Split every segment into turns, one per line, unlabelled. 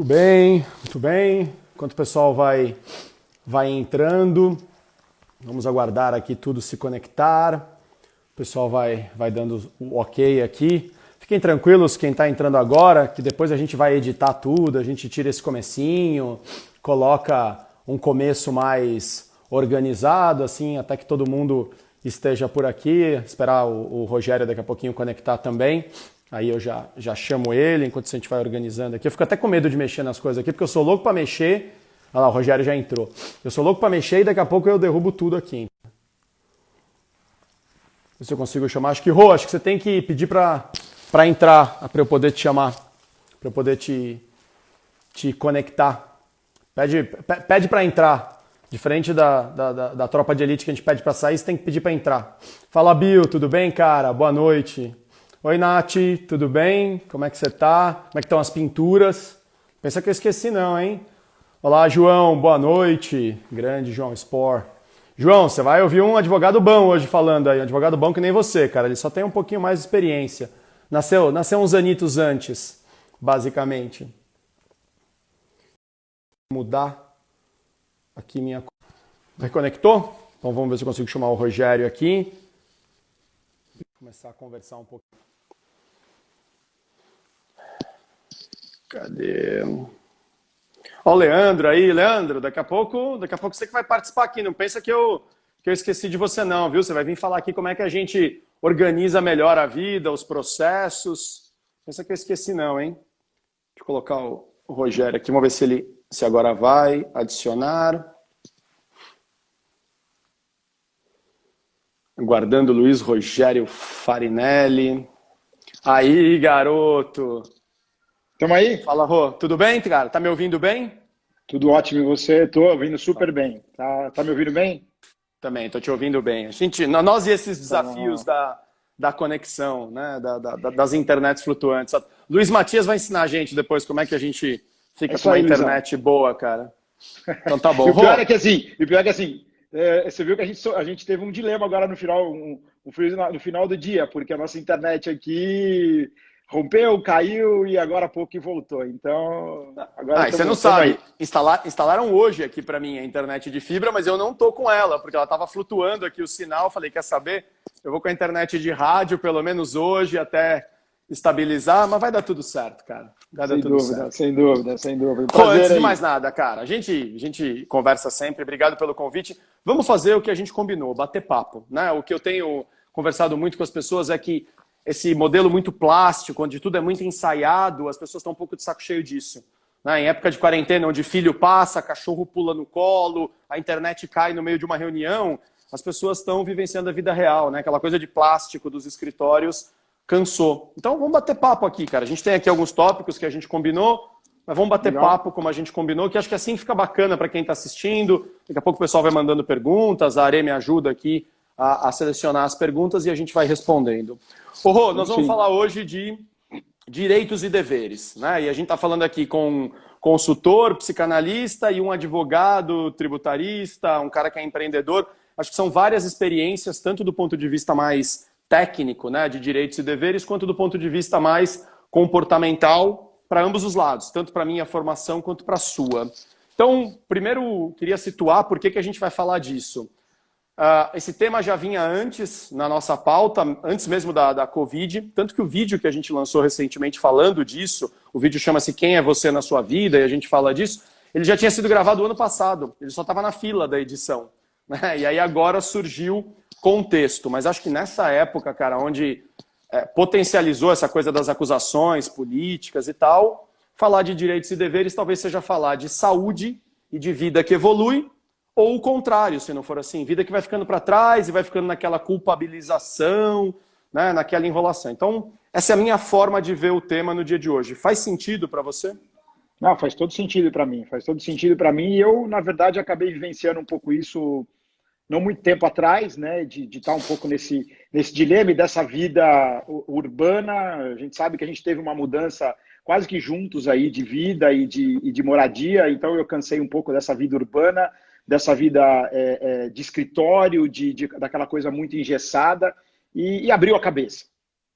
muito bem. Enquanto o pessoal vai entrando, vamos aguardar aqui tudo se conectar. O pessoal vai dando o ok aqui. Fiquem tranquilos quem está entrando agora, que depois a gente vai editar tudo, a gente tira esse comecinho, coloca um começo mais organizado, assim, até que todo mundo esteja por aqui. Esperar o Rogério daqui a pouquinho conectar também. Aí eu já chamo ele enquanto a gente vai organizando aqui. Eu fico até com medo de mexer nas coisas aqui, porque eu sou louco para mexer. Olha lá, o Rogério já entrou. Eu sou louco para mexer e daqui a pouco eu derrubo tudo aqui. Se eu consigo chamar. Acho que, Rô, acho que você tem que pedir para entrar, para eu poder te chamar, para eu poder te conectar. Pede para entrar. Diferente da tropa de elite que a gente pede para sair, você tem que pedir para entrar. Fala, Bill, tudo bem, cara? Boa noite. Oi, Nath, tudo bem? Como é que você tá? Como é que estão as pinturas? Pensa que eu esqueci não, hein? Olá, João, boa noite. Grande João Spor. João, você vai ouvir um advogado bom hoje falando aí. Um advogado bom que nem você, cara. Ele só tem um pouquinho mais de experiência. Nasceu uns anitos antes, basicamente. Mudar aqui minha... Reconectou? Então vamos ver se eu consigo chamar o Rogério aqui. Começar a conversar um pouquinho. Cadê? Ó o Leandro aí, Leandro, daqui a pouco você que vai participar aqui, não pensa que eu esqueci de você não, viu? Você vai vir falar aqui como é que a gente organiza melhor a vida, os processos. Pensa que eu esqueci não, hein? Deixa eu colocar o Rogério aqui, vamos ver se agora vai adicionar. Aguardando o Luiz Rogério Farinelli. Aí, garoto!
Tamo aí?
Fala, Rô. Tudo bem, cara? Tá me ouvindo bem?
Tudo ótimo, e você? Tô ouvindo super bem. Tá me ouvindo bem?
Também, tô te ouvindo bem. Nós e esses desafios
Tá.
da conexão, né? Das internets flutuantes. Luiz Matias vai ensinar a gente depois como é que a gente
É
fica
isso
com uma
aí,
internet boa, cara. Então tá bom.
E o pior é que assim, você viu que a gente teve um dilema agora no final, no final do dia, porque a nossa internet aqui rompeu, caiu e agora há pouco que voltou. Então, agora
E você não
tamo
sabe,
aí.
instalaram hoje aqui para mim a internet de fibra, mas eu não tô com ela, porque ela estava flutuando aqui o sinal. Falei, quer saber? Eu vou com a internet de rádio, pelo menos hoje, até estabilizar, mas vai dar tudo certo, cara. Vai dar
Sem
tudo
dúvida,
certo.
sem dúvida, sem dúvida.
Pô, antes
Prazer
de
aí.
mais nada, cara, a gente conversa sempre, obrigado pelo convite. Vamos fazer o que a gente combinou, bater papo, né? O que eu tenho conversado muito com as pessoas é que esse modelo muito plástico, onde tudo é muito ensaiado, as pessoas estão um pouco de saco cheio disso. Né? Em época de quarentena, onde filho passa, cachorro pula no colo, a internet cai no meio de uma reunião, as pessoas estão vivenciando a vida real, né? Aquela coisa de plástico dos escritórios cansou. Então vamos bater papo aqui, cara. A gente tem aqui alguns tópicos que a gente combinou, mas vamos bater
Legal.
papo como a gente combinou, que acho que assim fica bacana para quem está assistindo. Daqui a pouco o pessoal vai mandando perguntas, a Are me ajuda aqui a selecionar as perguntas e a gente vai respondendo. Ô, Rô, nós vamos falar hoje de direitos e deveres, né? E a gente está falando aqui com um consultor, psicanalista e um advogado tributarista, um cara que é empreendedor. Acho que são várias experiências, tanto do ponto de vista mais técnico, né, de direitos e deveres, quanto do ponto de vista mais comportamental para ambos os lados, tanto para a minha formação quanto para a sua. Então, primeiro, queria situar por que a gente vai falar disso. Esse tema já vinha antes na nossa pauta, antes mesmo da Covid, tanto que o vídeo que a gente lançou recentemente falando disso, o vídeo chama-se Quem é Você na Sua Vida, e a gente fala disso, ele já tinha sido gravado ano passado, ele só estava na fila da edição, né? E aí agora surgiu contexto, mas acho que nessa época, cara, onde potencializou essa coisa das acusações políticas e tal, falar de direitos e deveres talvez seja falar de saúde e de vida que evolui, ou o contrário, se não for assim, vida que vai ficando para trás e vai ficando naquela culpabilização, né, naquela enrolação. Então, essa é a minha forma de ver o tema no dia de hoje. Faz sentido para você?
Não, faz todo sentido para mim, faz todo sentido para mim. E eu, na verdade, acabei vivenciando um pouco isso não muito tempo atrás, né, de estar um pouco nesse dilema e dessa vida urbana. A gente sabe que a gente teve uma mudança quase que juntos aí de vida e de moradia, então eu cansei um pouco dessa vida urbana, dessa vida de escritório, daquela coisa muito engessada, e abriu a cabeça,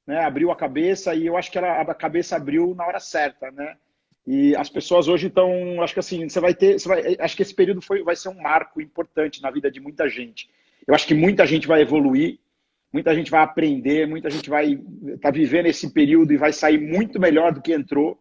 né? Abriu a cabeça e eu acho que a cabeça abriu na hora certa, né? E as pessoas hoje estão, acho que assim, acho que esse período vai ser um marco importante na vida de muita gente. Eu acho que muita gente vai evoluir, muita gente vai aprender, muita gente vai estar vivendo esse período e vai sair muito melhor do que entrou.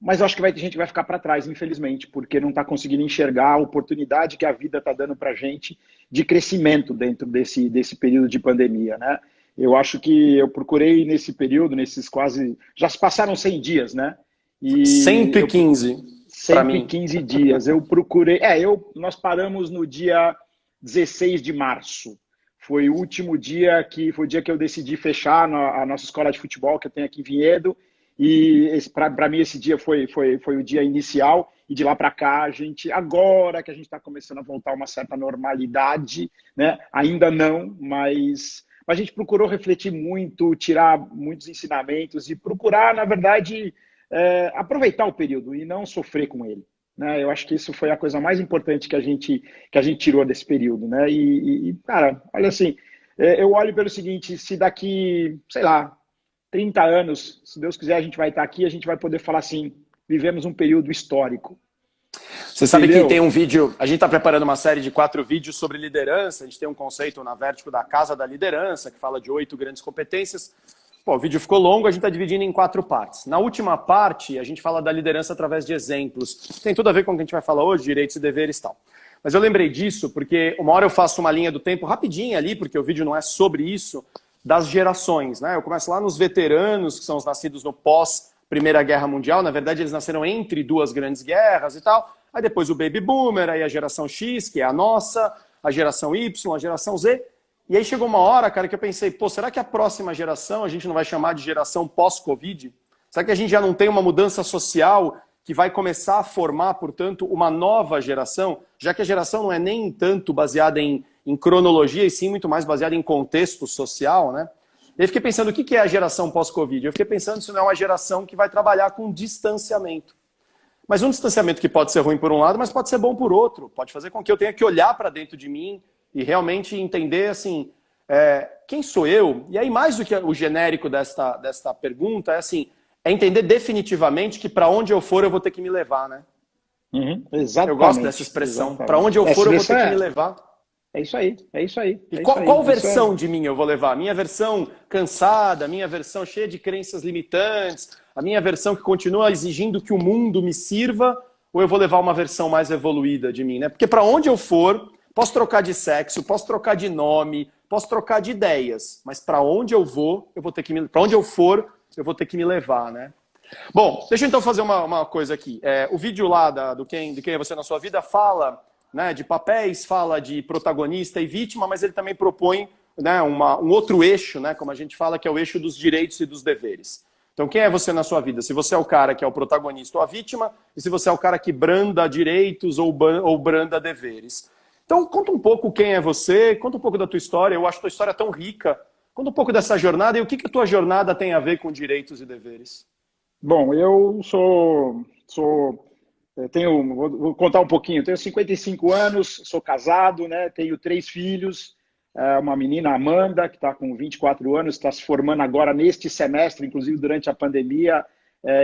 Mas eu acho que vai ter gente que vai ficar para trás, infelizmente, porque não está conseguindo enxergar a oportunidade que a vida está dando para a gente de crescimento dentro desse período de pandemia, né? Eu acho que eu procurei nesse período, nesses quase... Já se passaram 100 dias, né? E
115 para mim.
115 dias. Eu procurei... nós paramos no dia 16 de março. Foi o último dia foi o dia que eu decidi fechar a nossa escola de futebol que eu tenho aqui em Vinhedo. E para mim esse dia foi o dia inicial, e de lá para cá agora que a gente está começando a voltar a uma certa normalidade, né? Ainda não, mas a gente procurou refletir muito, tirar muitos ensinamentos e procurar, na verdade, aproveitar o período e não sofrer com ele, né? Eu acho que isso foi a coisa mais importante que a gente tirou desse período, né? Cara, olha assim, eu olho pelo seguinte: se daqui, sei lá, 30 anos, se Deus quiser, a gente vai estar aqui, a gente vai poder falar assim, vivemos um período histórico.
Você sabe que tem um vídeo, a gente está preparando uma série de 4 vídeos sobre liderança, a gente tem um conceito na Vertigo da Casa da Liderança, que fala de 8 grandes competências. Pô, o vídeo ficou longo, a gente está dividindo em 4 partes. Na última parte, a gente fala da liderança através de exemplos. Tem tudo a ver com o que a gente vai falar hoje, direitos e deveres e tal. Mas eu lembrei disso porque uma hora eu faço uma linha do tempo rapidinho ali, porque o vídeo não é sobre isso, das gerações, né? Eu começo lá nos veteranos, que são os nascidos no pós-Primeira Guerra Mundial. Na verdade, eles nasceram entre 2 grandes guerras e tal. Aí depois o Baby Boomer, aí a geração X, que é a nossa, a geração Y, a geração Z. E aí chegou uma hora, cara, que eu pensei, pô, será que a próxima geração a gente não vai chamar de geração pós-Covid? Será que a gente já não tem uma mudança social que vai começar a formar, portanto, uma nova geração? Já que a geração não é nem tanto baseada em cronologia, e sim muito mais baseada em contexto social, né? Eu fiquei pensando, o que é a geração pós-Covid? Eu fiquei pensando se não é uma geração que vai trabalhar com distanciamento. Mas um distanciamento que pode ser ruim por um lado, mas pode ser bom por outro. Pode fazer com que eu tenha que olhar para dentro de mim e realmente entender, assim, quem sou eu? E aí, mais do que o genérico desta pergunta, é entender definitivamente que para onde eu for, eu vou ter que me levar, né?
Exatamente.
Eu gosto dessa expressão. Para onde eu for, eu vou ter que me levar.
É isso aí, é isso aí.
E qual versão de mim eu vou levar? A minha versão cansada, a minha versão cheia de crenças limitantes, a minha versão que continua exigindo que o mundo me sirva, ou eu vou levar uma versão mais evoluída de mim, né? Porque para onde eu for, posso trocar de sexo, posso trocar de nome, posso trocar de ideias, mas para onde eu vou, para onde eu for, eu vou ter que me levar, né? Bom, deixa eu então fazer uma coisa aqui. O vídeo lá de quem é você na sua vida fala, né, de papéis, fala de protagonista e vítima, mas ele também propõe, né, um outro eixo, né, como a gente fala, que é o eixo dos direitos e dos deveres. Então, quem é você na sua vida? Se você é o cara que é o protagonista ou a vítima, e se você é o cara que branda direitos ou branda deveres. Então, conta um pouco quem é você, conta um pouco da tua história. Eu acho a tua história tão rica. Conta um pouco dessa jornada e o que a tua jornada tem a ver com direitos e deveres.
Bom, eu vou contar um pouquinho. Eu tenho 55 anos, sou casado, né? Tenho 3 filhos. Uma menina, Amanda, que está com 24 anos, está se formando agora neste semestre, inclusive durante a pandemia,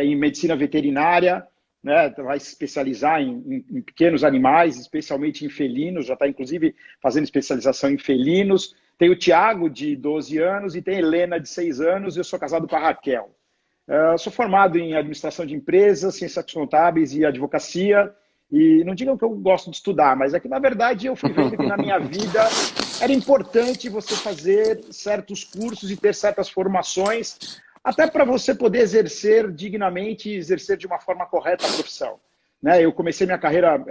em medicina veterinária, né? Vai se especializar em pequenos animais, especialmente em felinos, já está inclusive fazendo especialização em felinos. Tem o Tiago, de 12 anos, e tem a Helena, de 6 anos, e eu sou casado com a Raquel. Sou formado em administração de empresas, ciências contábeis e advocacia. E não digam que eu gosto de estudar, mas é que, na verdade, eu fui vendo que na minha vida era importante você fazer certos cursos e ter certas formações, até para você poder exercer dignamente e exercer de uma forma correta a profissão. Né? Eu comecei minha carreira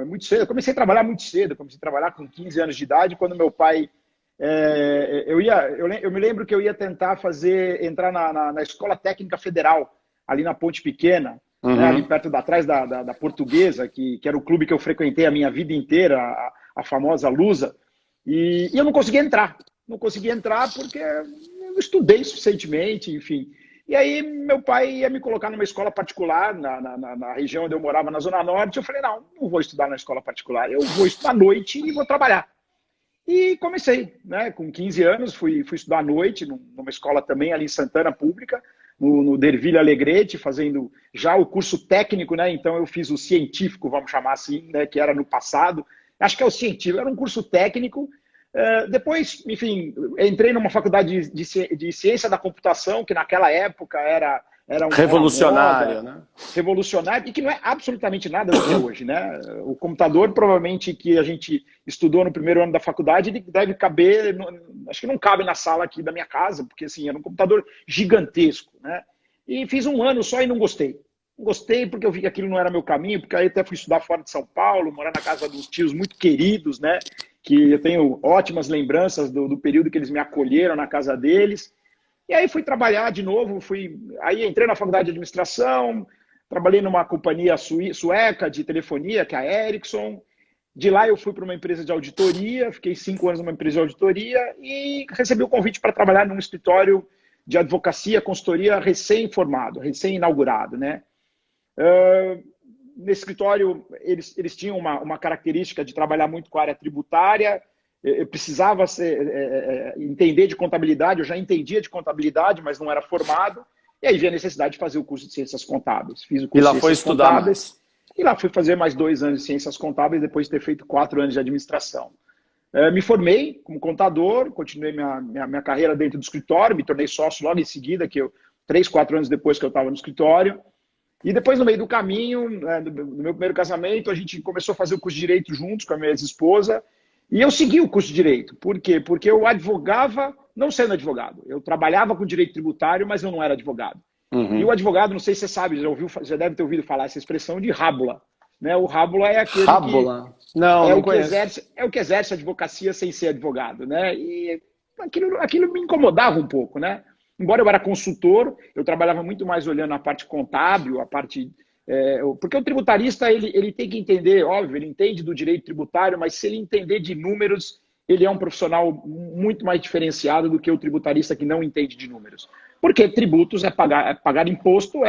muito cedo, eu comecei a trabalhar muito cedo, comecei a trabalhar com 15 anos de idade, quando meu pai... eu me lembro que eu ia tentar entrar na Escola Técnica Federal, ali na Ponte Pequena, né, ali perto atrás da Portuguesa, que era o clube que eu frequentei a minha vida inteira, a famosa Lusa, e eu não conseguia entrar. Não conseguia entrar porque eu estudei suficientemente, enfim. E aí meu pai ia me colocar numa escola particular, na região onde eu morava, na Zona Norte. Eu falei, não vou estudar na escola particular, eu vou estudar à noite e vou trabalhar. E comecei, né? Com 15 anos, fui estudar à noite, numa escola também ali em Santana, pública. no Derville Alegrete, fazendo já o curso técnico, né? Então eu fiz o científico, vamos chamar assim, né? Que era no passado. Acho que é o científico, era um curso técnico. Depois, enfim, entrei numa faculdade de ciência da computação, que naquela época era
revolucionária, né?
Revolucionário, e que não é absolutamente nada do que é hoje, né? O computador, provavelmente, que a gente estudou no primeiro ano da faculdade, ele deve caber, acho que não cabe na sala aqui da minha casa, porque, assim, era um computador gigantesco, né? E fiz um ano só e não gostei. Não gostei porque eu vi que aquilo não era meu caminho, porque aí até fui estudar fora de São Paulo, morar na casa dos tios muito queridos, né? Que eu tenho ótimas lembranças do período que eles me acolheram na casa deles. E aí fui trabalhar de novo, aí entrei na faculdade de administração, trabalhei numa companhia sueca de telefonia, que é a Ericsson. De lá eu fui para uma empresa de auditoria, fiquei 5 anos numa empresa de auditoria e recebi o convite para trabalhar num escritório de advocacia, consultoria recém-formado, recém-inaugurado, né? Nesse escritório, eles tinham uma característica de trabalhar muito com a área tributária. Eu precisava entender de contabilidade, eu já entendia de contabilidade, mas não era formado. E aí veio a necessidade de fazer o curso de Ciências Contábeis. Fiz o curso
de Ciências Contábeis.
E lá fui fazer mais 2 anos de Ciências Contábeis, depois de ter feito 4 anos de administração. Me formei como contador, continuei minha carreira dentro do escritório, me tornei sócio logo em seguida, 3, 4 anos depois que eu estava no escritório. E depois, no meio do caminho, no meu primeiro casamento, a gente começou a fazer o curso de Direito juntos com a minha ex-esposa. E eu segui o curso de Direito. Por quê? Porque eu advogava, não sendo advogado. Eu trabalhava com direito tributário, mas eu não era advogado. Uhum. E o advogado, não sei se você sabe, já deve ter ouvido falar essa expressão de rábula. Né? O rábula é aquele
rábula?
Que...
Não,
é
não
o
conheço.
É o que exerce a advocacia sem ser advogado. Né? E aquilo me incomodava um pouco, né? Embora eu era consultor, eu trabalhava muito mais olhando a parte contábil, a parte... porque o tributarista ele tem que entender, óbvio, ele entende do direito tributário, mas se ele entender de números, ele é um profissional muito mais diferenciado do que o tributarista que não entende de números. Porque tributos pagar imposto,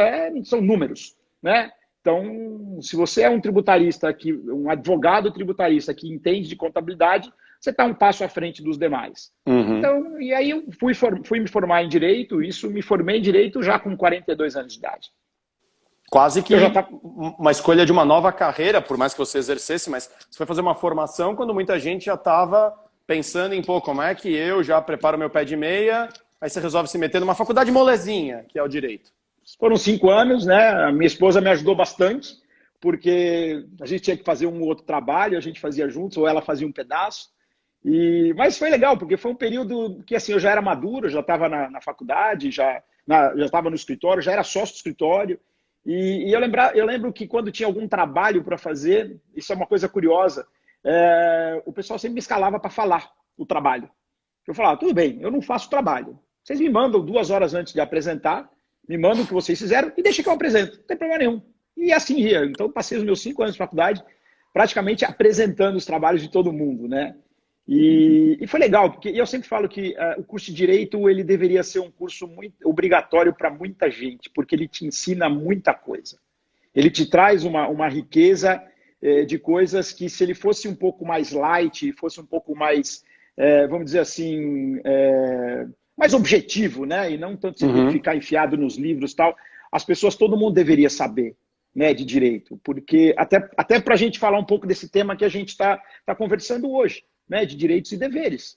são números, né? Então, se você é um tributarista, um advogado tributarista que entende de contabilidade, você está um passo à frente dos demais. Uhum. Então, e aí eu fui me formar em Direito, me formei em Direito já com 42 anos de idade.
Quase que uma escolha de uma nova carreira, por mais que você exercesse, mas você foi fazer uma formação quando muita gente já estava pensando em, como é que eu já preparo meu pé de meia, aí você resolve se meter numa faculdade molezinha, que é o Direito.
Foram 5 anos, né? A minha esposa me ajudou bastante, porque a gente tinha que fazer um outro trabalho, a gente fazia juntos, ou ela fazia um pedaço. Mas foi legal, porque foi um período que assim, eu já era maduro, já estava na faculdade, já estava no escritório, já era sócio do escritório. E eu lembro que quando tinha algum trabalho para fazer, isso é uma coisa curiosa, o pessoal sempre me escalava para falar o trabalho. Eu falava, tudo bem, eu não faço trabalho. Vocês me mandam 2 horas antes de apresentar, me mandam o que vocês fizeram e deixa que eu apresento. Não tem problema nenhum. E assim ia. Então, passei os meus 5 anos de faculdade praticamente apresentando os trabalhos de todo mundo, né? E foi legal, porque eu sempre falo que o curso de Direito ele deveria ser um curso muito obrigatório para muita gente, porque ele te ensina muita coisa. Ele te traz uma riqueza de coisas que, se ele fosse um pouco mais light, fosse um pouco mais, vamos dizer assim, mais objetivo, né? E não tanto ficar enfiado nos livros e tal, as pessoas, todo mundo deveria saber, né, de Direito, porque até para a gente falar um pouco desse tema que a gente está conversando hoje, né, de direitos e deveres,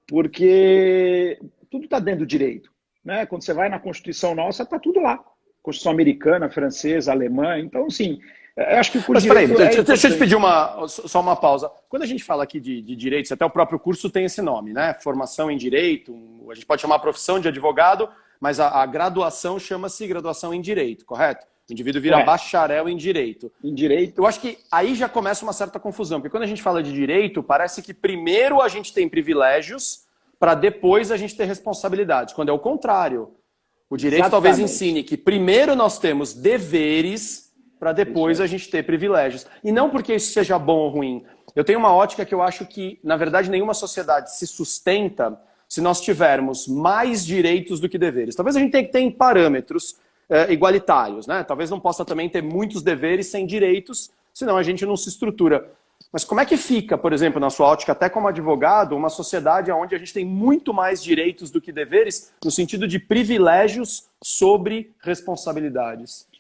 porque tudo está dentro do direito, né? Quando você vai na Constituição nossa, está tudo lá, Constituição americana, francesa, alemã, então assim, eu acho que o curso
de direito... Mas peraí, deixa eu te pedir só uma pausa. Quando a gente fala aqui de direitos, até o próprio curso tem esse nome, né? Formação em direito, a gente pode chamar a profissão de advogado, mas a graduação chama-se graduação em direito, correto? O indivíduo vira bacharel em direito.
Em direito.
Eu acho que aí já começa uma certa confusão, porque quando a gente fala de direito, parece que primeiro a gente tem privilégios para depois a gente ter responsabilidades, quando é o contrário. O direito talvez ensine que primeiro nós temos deveres para depois a gente ter privilégios. E não porque isso seja bom ou ruim. Eu tenho uma ótica que eu acho que, na verdade, nenhuma sociedade se sustenta se nós tivermos mais direitos do que deveres. Talvez a gente tenha que ter em parâmetros igualitários, né? Talvez não possa também ter muitos deveres sem direitos, senão a gente não se estrutura. Mas como é que fica, por exemplo, na sua ótica, até como advogado, uma sociedade onde a gente tem muito mais direitos do que deveres, no sentido de privilégios sobre responsabilidades?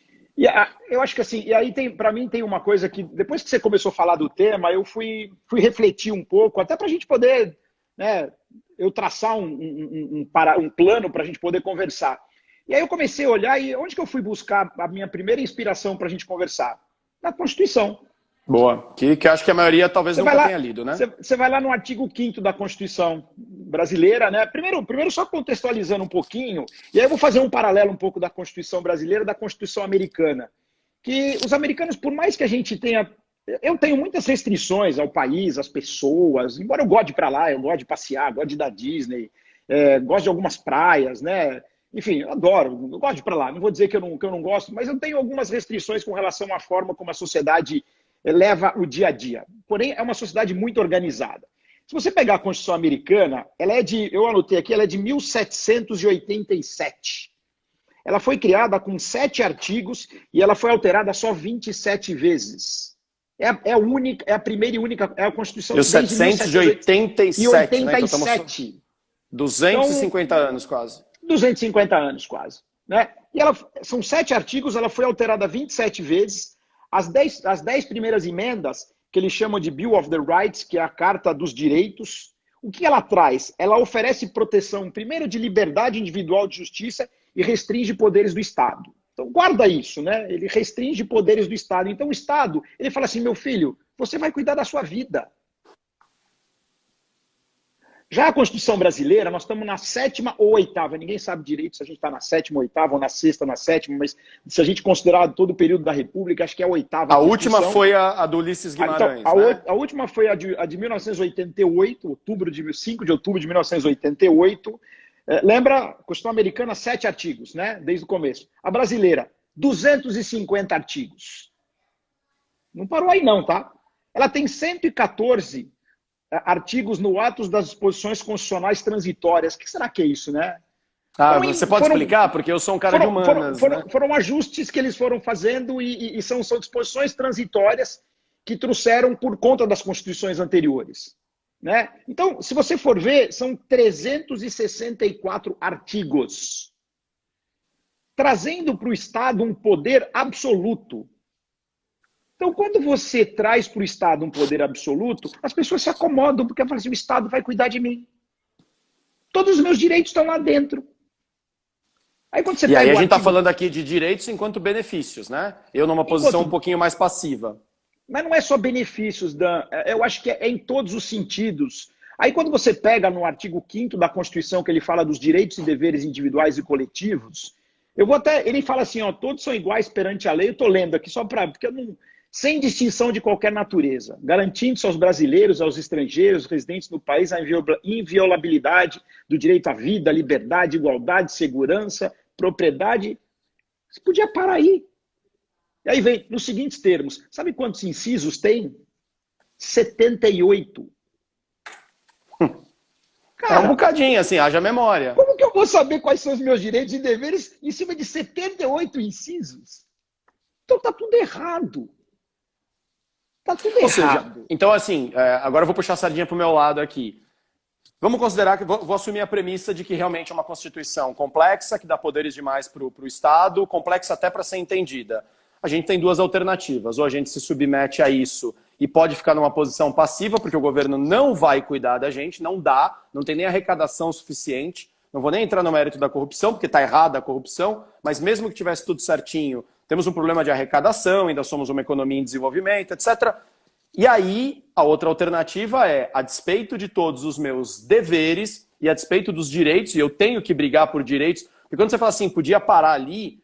Eu acho que assim, e aí para mim tem uma coisa que, depois que você começou a falar do tema, eu fui refletir um pouco, até para a gente poder, né, eu traçar um plano para a gente poder conversar. E aí eu comecei a olhar, e onde que eu fui buscar a minha primeira inspiração para a gente conversar? Na Constituição.
Boa, que acho que a maioria talvez nunca tenha lido, né?
Você vai lá no artigo 5º da Constituição brasileira, né? Primeiro só contextualizando um pouquinho, e aí eu vou fazer um paralelo um pouco da Constituição brasileira e da Constituição americana. Que os americanos, por mais que a gente tenha... Eu tenho muitas restrições ao país, às pessoas, embora eu goste de ir para lá, eu gosto de passear, gosto de ir da Disney, gosto de algumas praias, né? Enfim, eu adoro, eu gosto de ir para lá. Não vou dizer que eu não gosto, mas eu tenho algumas restrições com relação à forma como a sociedade leva o dia a dia. Porém, é uma sociedade muito organizada. Se você pegar a Constituição americana, eu anotei aqui, ela é de 1787. Ela foi criada com 7 artigos e ela foi alterada só 27 vezes. É a primeira e única, é a Constituição
de 1787. Né? Então, 250 anos quase.
250 anos quase. Né? E são 7 artigos, ela foi alterada 27 vezes. As 10 primeiras emendas, que eles chamam de Bill of the Rights, que é a Carta dos Direitos, o que ela traz? Ela oferece proteção, primeiro, de liberdade individual de justiça e restringe poderes do Estado. Então, guarda isso, né? Ele restringe poderes do Estado. Então, o Estado, ele fala assim, meu filho, você vai cuidar da sua vida. Já a Constituição brasileira, nós estamos na 7ª ou 8ª, ninguém sabe direito se a gente está na 7ª, 8ª ou na 6ª, na 7ª, mas se a gente considerar todo o período da República, acho que é a 8ª.
A última foi a do Ulisses Guimarães,
então,
né?
A última foi a de 1988, 5 de outubro de 1988. Lembra, a Constituição americana, 7 artigos, né? Desde o começo. A brasileira, 250 artigos. Não parou aí não, tá? Ela tem 114 artigos no atos das disposições constitucionais transitórias. O que será que é isso, né?
Você pode explicar? Porque eu sou um cara de humanas.
Foram ajustes que eles foram fazendo e são disposições transitórias que trouxeram por conta das constituições anteriores. Né? Então, se você for ver, são 364 artigos, trazendo para o Estado um poder absoluto. Então, quando você traz para o Estado um poder absoluto, as pessoas se acomodam, porque falam assim, o Estado vai cuidar de mim. Todos os meus direitos estão lá dentro. Aí, quando você
e aí a gente está falando aqui de direitos enquanto benefícios, né? Eu numa posição um pouquinho mais passiva.
Mas não é só benefícios, Dan. Eu acho que é em todos os sentidos. Aí quando você pega no artigo 5º da Constituição, que ele fala dos direitos e deveres individuais e coletivos, ele fala assim, ó, todos são iguais perante a lei. Eu estou lendo aqui só para... sem distinção de qualquer natureza, garantindo-se aos brasileiros, aos estrangeiros, residentes no país, a inviolabilidade do direito à vida, liberdade, igualdade, segurança, propriedade. Você podia parar aí. E aí vem, nos seguintes termos, sabe quantos incisos tem? 78.
Cara, é um bocadinho, assim, haja memória.
Como que eu vou saber quais são os meus direitos e deveres em cima de 78 incisos? Então tá tudo errado. Tá tudo errado.
Ou seja, então assim, agora eu vou puxar a sardinha pro meu lado aqui. Vamos considerar que vou assumir a premissa de que realmente é uma Constituição complexa, que dá poderes demais para o Estado, complexa até para ser entendida. A gente tem 2 alternativas. Ou a gente se submete a isso e pode ficar numa posição passiva, porque o governo não vai cuidar da gente, não dá, não tem nem arrecadação suficiente. Não vou nem entrar no mérito da corrupção, porque está errada a corrupção, mas mesmo que tivesse tudo certinho, temos um problema de arrecadação, ainda somos uma economia em desenvolvimento, etc. E aí, a outra alternativa é, a despeito de todos os meus deveres e a despeito dos direitos, e eu tenho que brigar por direitos, porque quando você fala assim, podia parar ali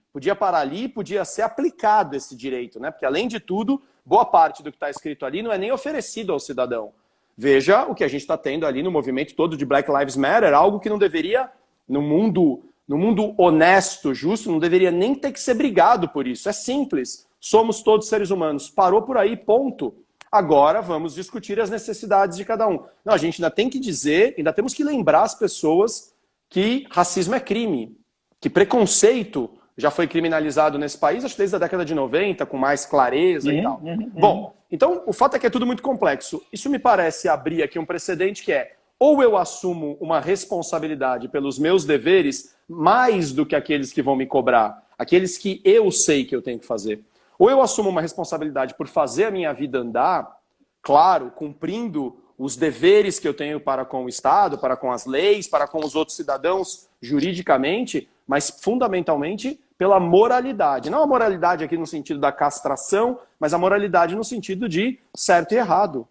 e podia ser aplicado esse direito, né? Porque, além de tudo, boa parte do que está escrito ali não é nem oferecido ao cidadão. Veja o que a gente está tendo ali no movimento todo de Black Lives Matter, algo que não deveria, no mundo honesto, justo, não deveria nem ter que ser brigado por isso. É simples. Somos todos seres humanos. Parou por aí, ponto. Agora vamos discutir as necessidades de cada um. Não, a gente ainda tem que dizer, ainda temos que lembrar as pessoas que racismo é crime, que preconceito já foi criminalizado nesse país, acho que desde a década de 90, com mais clareza e tal. Bom, Então, o fato é que é tudo muito complexo. Isso me parece abrir aqui um precedente que é, ou eu assumo uma responsabilidade pelos meus deveres mais do que aqueles que vão me cobrar, aqueles que eu sei que eu tenho que fazer. Ou eu assumo uma responsabilidade por fazer a minha vida andar, claro, cumprindo os deveres que eu tenho para com o Estado, para com as leis, para com os outros cidadãos juridicamente, mas fundamentalmente pela moralidade. Não a moralidade aqui no sentido da castração, mas a moralidade no sentido de certo e errado.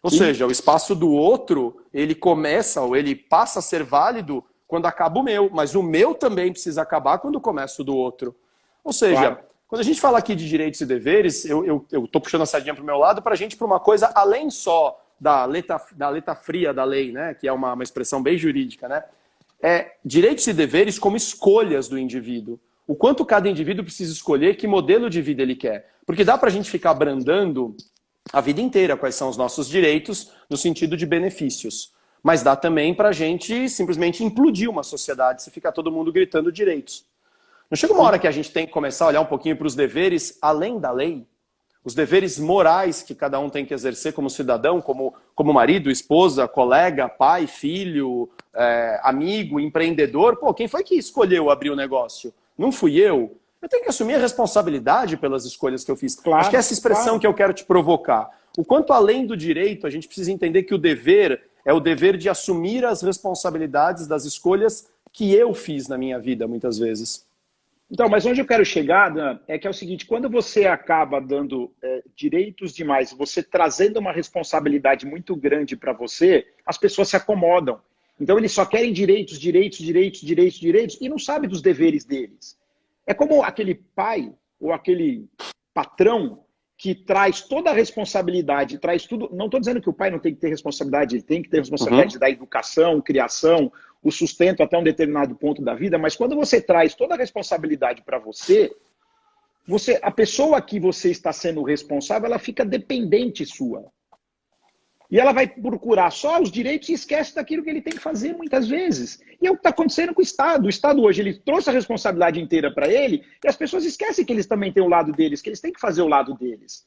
Ou seja, o espaço do outro, ele começa ou ele passa a ser válido quando acaba o meu, mas o meu também precisa acabar quando começa o do outro. Ou seja, claro, quando a gente fala aqui de direitos e deveres, eu estou puxando a sardinha para o meu lado para a gente para uma coisa além só da letra fria da lei, né? Que é uma expressão bem jurídica, né? É direitos e deveres como escolhas do indivíduo. O quanto cada indivíduo precisa escolher que modelo de vida ele quer. Porque dá para a gente ficar brandando a vida inteira quais são os nossos direitos no sentido de benefícios. Mas dá também para a gente simplesmente implodir uma sociedade se ficar todo mundo gritando direitos. Não chega uma hora que a gente tem que começar a olhar um pouquinho para os deveres além da lei? Os deveres morais que cada um tem que exercer como cidadão, como marido, esposa, colega, pai, filho, amigo, empreendedor. Pô, quem foi que escolheu abrir o negócio? Não fui eu. Eu tenho que assumir a responsabilidade pelas escolhas que eu fiz. Claro, acho que é essa expressão que eu quero te provocar. O quanto além do direito, a gente precisa entender que o dever é o dever de assumir as responsabilidades das escolhas que eu fiz na minha vida, muitas vezes.
Então, mas onde eu quero chegar, Dan, é que é o seguinte, quando você acaba dando direitos demais, você trazendo uma responsabilidade muito grande para você, as pessoas se acomodam. Então, eles só querem direitos, direitos, direitos, direitos, direitos, e não sabem dos deveres deles. É como aquele pai ou aquele patrão que traz toda a responsabilidade, traz tudo. Não estou dizendo que o pai não tem que ter responsabilidade, ele tem que ter responsabilidade da educação, criação, o sustento até um determinado ponto da vida, mas quando você traz toda a responsabilidade para você, a pessoa que você está sendo responsável, ela fica dependente sua. E ela vai procurar só os direitos e esquece daquilo que ele tem que fazer muitas vezes. E é o que está acontecendo com o Estado. O Estado hoje ele trouxe a responsabilidade inteira para ele e as pessoas esquecem que eles também têm o lado deles, que eles têm que fazer o lado deles.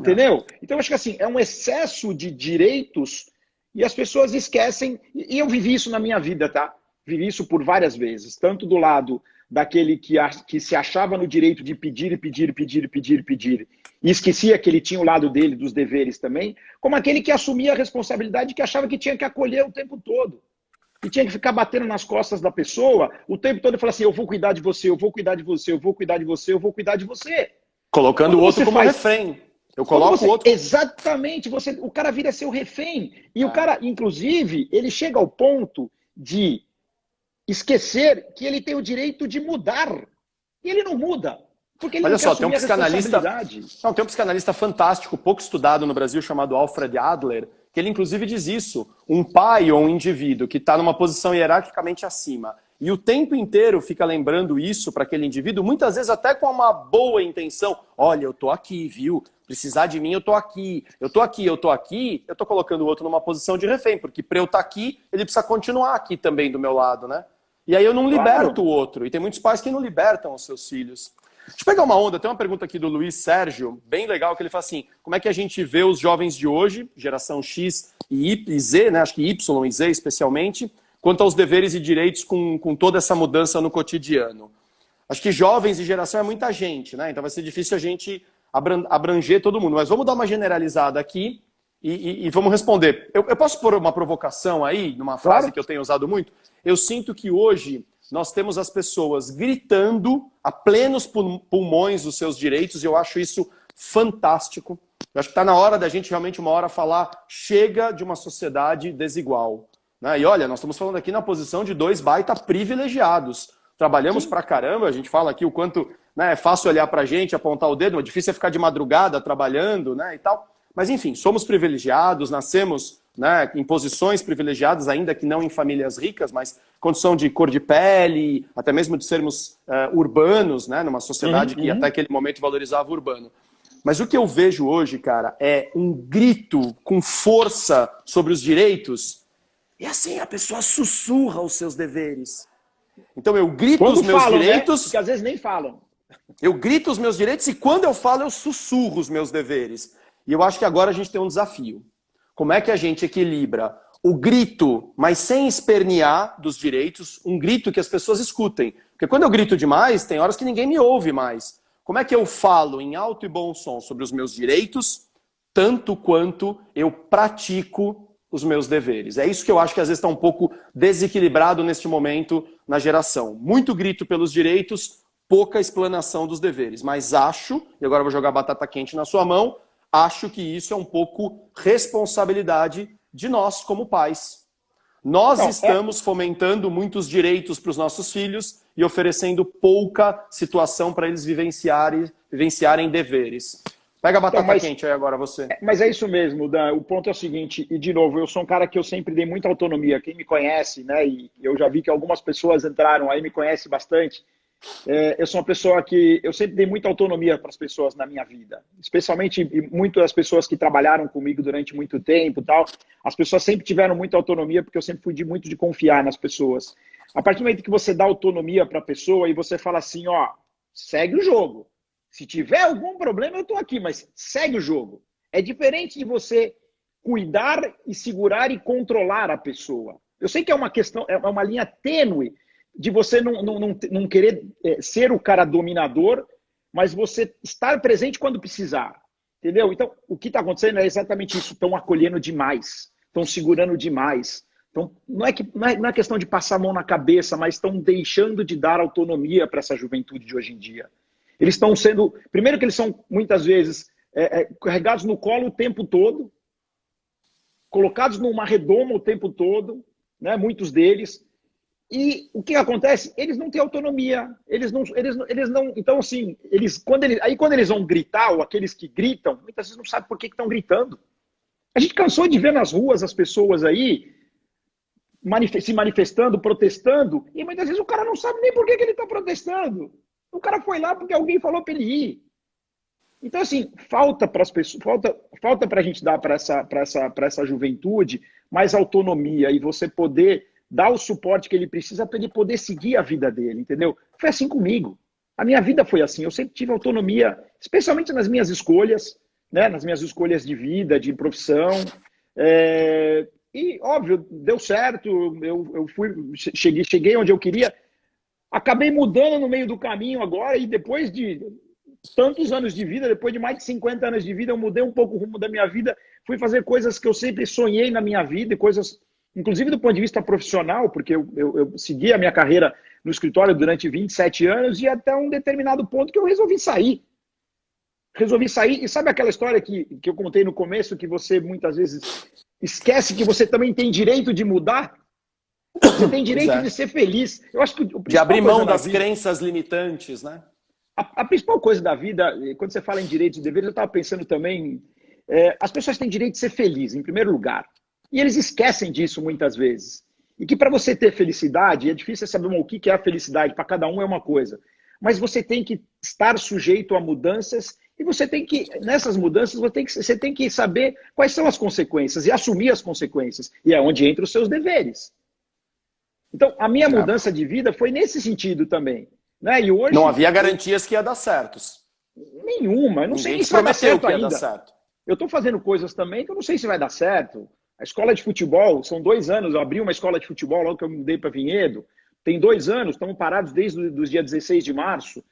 Entendeu? Então, eu acho que assim, é um excesso de direitos e as pessoas esquecem. E eu vivi isso na minha vida, tá? Vivi isso por várias vezes. Tanto do lado daquele que se achava no direito de pedir, pedir, pedir, pedir, pedir. E esquecia que ele tinha o lado dele, dos deveres também, como aquele que assumia a responsabilidade que achava que tinha que acolher o tempo todo. E tinha que ficar batendo nas costas da pessoa o tempo todo e falar assim, eu vou cuidar de você, eu vou cuidar de você, eu vou cuidar de você, eu vou cuidar de você.
Colocando o outro como refém. Eu coloco o outro...
Exatamente, o cara vira seu refém. E o cara, inclusive, ele chega ao ponto de esquecer que ele tem o direito de mudar. E ele não muda. Porque ele
Olha
não
só,
tem um
psicanalista fantástico, pouco estudado no Brasil, chamado Alfred Adler, que ele inclusive diz isso. Um pai ou um indivíduo que está numa posição hierarquicamente acima e o tempo inteiro fica lembrando isso para aquele indivíduo, muitas vezes até com uma boa intenção. Olha, eu tô aqui, viu? Precisar de mim, eu tô aqui. Eu tô aqui, eu tô aqui. Eu tô colocando o outro numa posição de refém, porque para eu estar aqui, ele precisa continuar aqui também do meu lado, né? E aí eu não liberto o outro. E tem muitos pais que não libertam os seus filhos. Deixa eu pegar uma onda, tem uma pergunta aqui do Luiz Sérgio, bem legal, que ele fala assim, como é que a gente vê os jovens de hoje, geração X e Z, né, acho que Y e Z especialmente, quanto aos deveres e direitos com toda essa mudança no cotidiano? Acho que jovens e geração é muita gente, né, então vai ser difícil a gente abranger todo mundo, mas vamos dar uma generalizada aqui e vamos responder. Eu posso pôr uma provocação aí, numa frase que eu tenho usado muito? Eu sinto que hoje... nós temos as pessoas gritando a plenos pulmões os seus direitos, e eu acho isso fantástico. Eu acho que está na hora da gente realmente uma hora falar, chega de uma sociedade desigual. Né? E olha, nós estamos falando aqui na posição de dois baita privilegiados. Trabalhamos pra caramba, a gente fala aqui o quanto, né, é fácil olhar pra gente, apontar o dedo, mas difícil é ficar de madrugada trabalhando, né, e tal. Mas enfim, somos privilegiados, nascemos, né, em posições privilegiadas, ainda que não em famílias ricas, mas condição de cor de pele, até mesmo de sermos urbanos, né, numa sociedade que até aquele momento valorizava o urbano. Mas o que eu vejo hoje, cara, é um grito com força sobre os direitos, e assim, a pessoa sussurra os seus deveres. Então eu grito os meus direitos...
Né? Porque às vezes nem falam.
Eu grito os meus direitos e quando eu falo, eu sussurro os meus deveres. E eu acho que agora a gente tem um desafio. Como é que a gente equilibra o grito, mas sem espernear dos direitos, um grito que as pessoas escutem? Porque quando eu grito demais, tem horas que ninguém me ouve mais. Como é que eu falo em alto e bom som sobre os meus direitos, tanto quanto eu pratico os meus deveres? É isso que eu acho que às vezes está um pouco desequilibrado neste momento na geração. Muito grito pelos direitos, pouca explanação dos deveres. Mas acho, e agora eu vou jogar batata quente na sua mão, acho que isso é um pouco responsabilidade de nós como pais. Nós estamos fomentando muitos direitos para os nossos filhos e oferecendo pouca situação para eles vivenciarem deveres. Pega a batata quente aí agora você.
Mas é isso mesmo, Dan. O ponto é o seguinte, e de novo, eu sou um cara que eu sempre dei muita autonomia. Quem me conhece, né, e eu já vi que algumas pessoas entraram aí, me conhece bastante. Eu sou uma pessoa que eu sempre dei muita autonomia para as pessoas na minha vida, especialmente muito as pessoas que trabalharam comigo durante muito tempo, tal. As pessoas sempre tiveram muita autonomia porque eu sempre fui muito de confiar nas pessoas. A partir do momento que você dá autonomia para a pessoa e você fala assim, ó, segue o jogo. Se tiver algum problema eu estou aqui, mas segue o jogo. É diferente de você cuidar e segurar e controlar a pessoa. Eu sei que é uma questão, é uma linha tênue de você não querer ser o cara dominador, mas você estar presente quando precisar, entendeu? Então, o que está acontecendo é exatamente isso. Estão acolhendo demais, estão segurando demais. Então, não é questão de passar a mão na cabeça, mas estão deixando de dar autonomia para essa juventude de hoje em dia. Eles estão sendo... Primeiro que eles são, muitas vezes, carregados no colo o tempo todo, colocados numa redoma o tempo todo, né? Muitos deles... E o que acontece? Eles não têm autonomia. Eles não. Então, assim, quando eles vão gritar, ou aqueles que gritam, muitas vezes não sabem por que estão gritando. A gente cansou de ver nas ruas as pessoas aí se manifestando, protestando, e muitas vezes o cara não sabe nem por que ele está protestando. O cara foi lá porque alguém falou para ele ir. Então, assim, falta para as pessoas, falta para a gente dar para essa juventude mais autonomia e você poder dar o suporte que ele precisa para ele poder seguir a vida dele, entendeu? Foi assim comigo. A minha vida foi assim. Eu sempre tive autonomia, especialmente nas minhas escolhas, né? Nas minhas escolhas de vida, de profissão. E, óbvio, deu certo. Eu cheguei onde eu queria. Acabei mudando no meio do caminho agora e depois de tantos anos de vida, depois de mais de 50 anos de vida, eu mudei um pouco o rumo da minha vida. Fui fazer coisas que eu sempre sonhei na minha vida e coisas... Inclusive do ponto de vista profissional, porque eu segui a minha carreira no escritório durante 27 anos e até um determinado ponto que eu resolvi sair. E sabe aquela história que eu contei no começo, que você muitas vezes esquece que você também tem direito de mudar? Você tem direito de ser feliz. Eu acho que
de abrir mão das crenças limitantes, né?
A principal coisa da vida, quando você fala em direitos e deveres, eu estava pensando também, as pessoas têm direito de ser felizes, em primeiro lugar. E eles esquecem disso muitas vezes. E que para você ter felicidade, é difícil saber o que é a felicidade, para cada um é uma coisa. Mas você tem que estar sujeito a mudanças e você tem que, nessas mudanças, você tem que saber quais são as consequências e assumir as consequências. E é onde entram os seus deveres. Então, a minha mudança de vida foi nesse sentido também. Né? E hoje,
não havia garantias que ia dar certo.
Nenhuma. Eu não sei se vai dar certo ainda. Eu estou fazendo coisas também que eu não sei se vai dar certo. A escola de futebol, são 2 anos, eu abri uma escola de futebol logo que eu me mudei para Vinhedo. Tem 2 anos, estamos parados desde os dias 16 de março.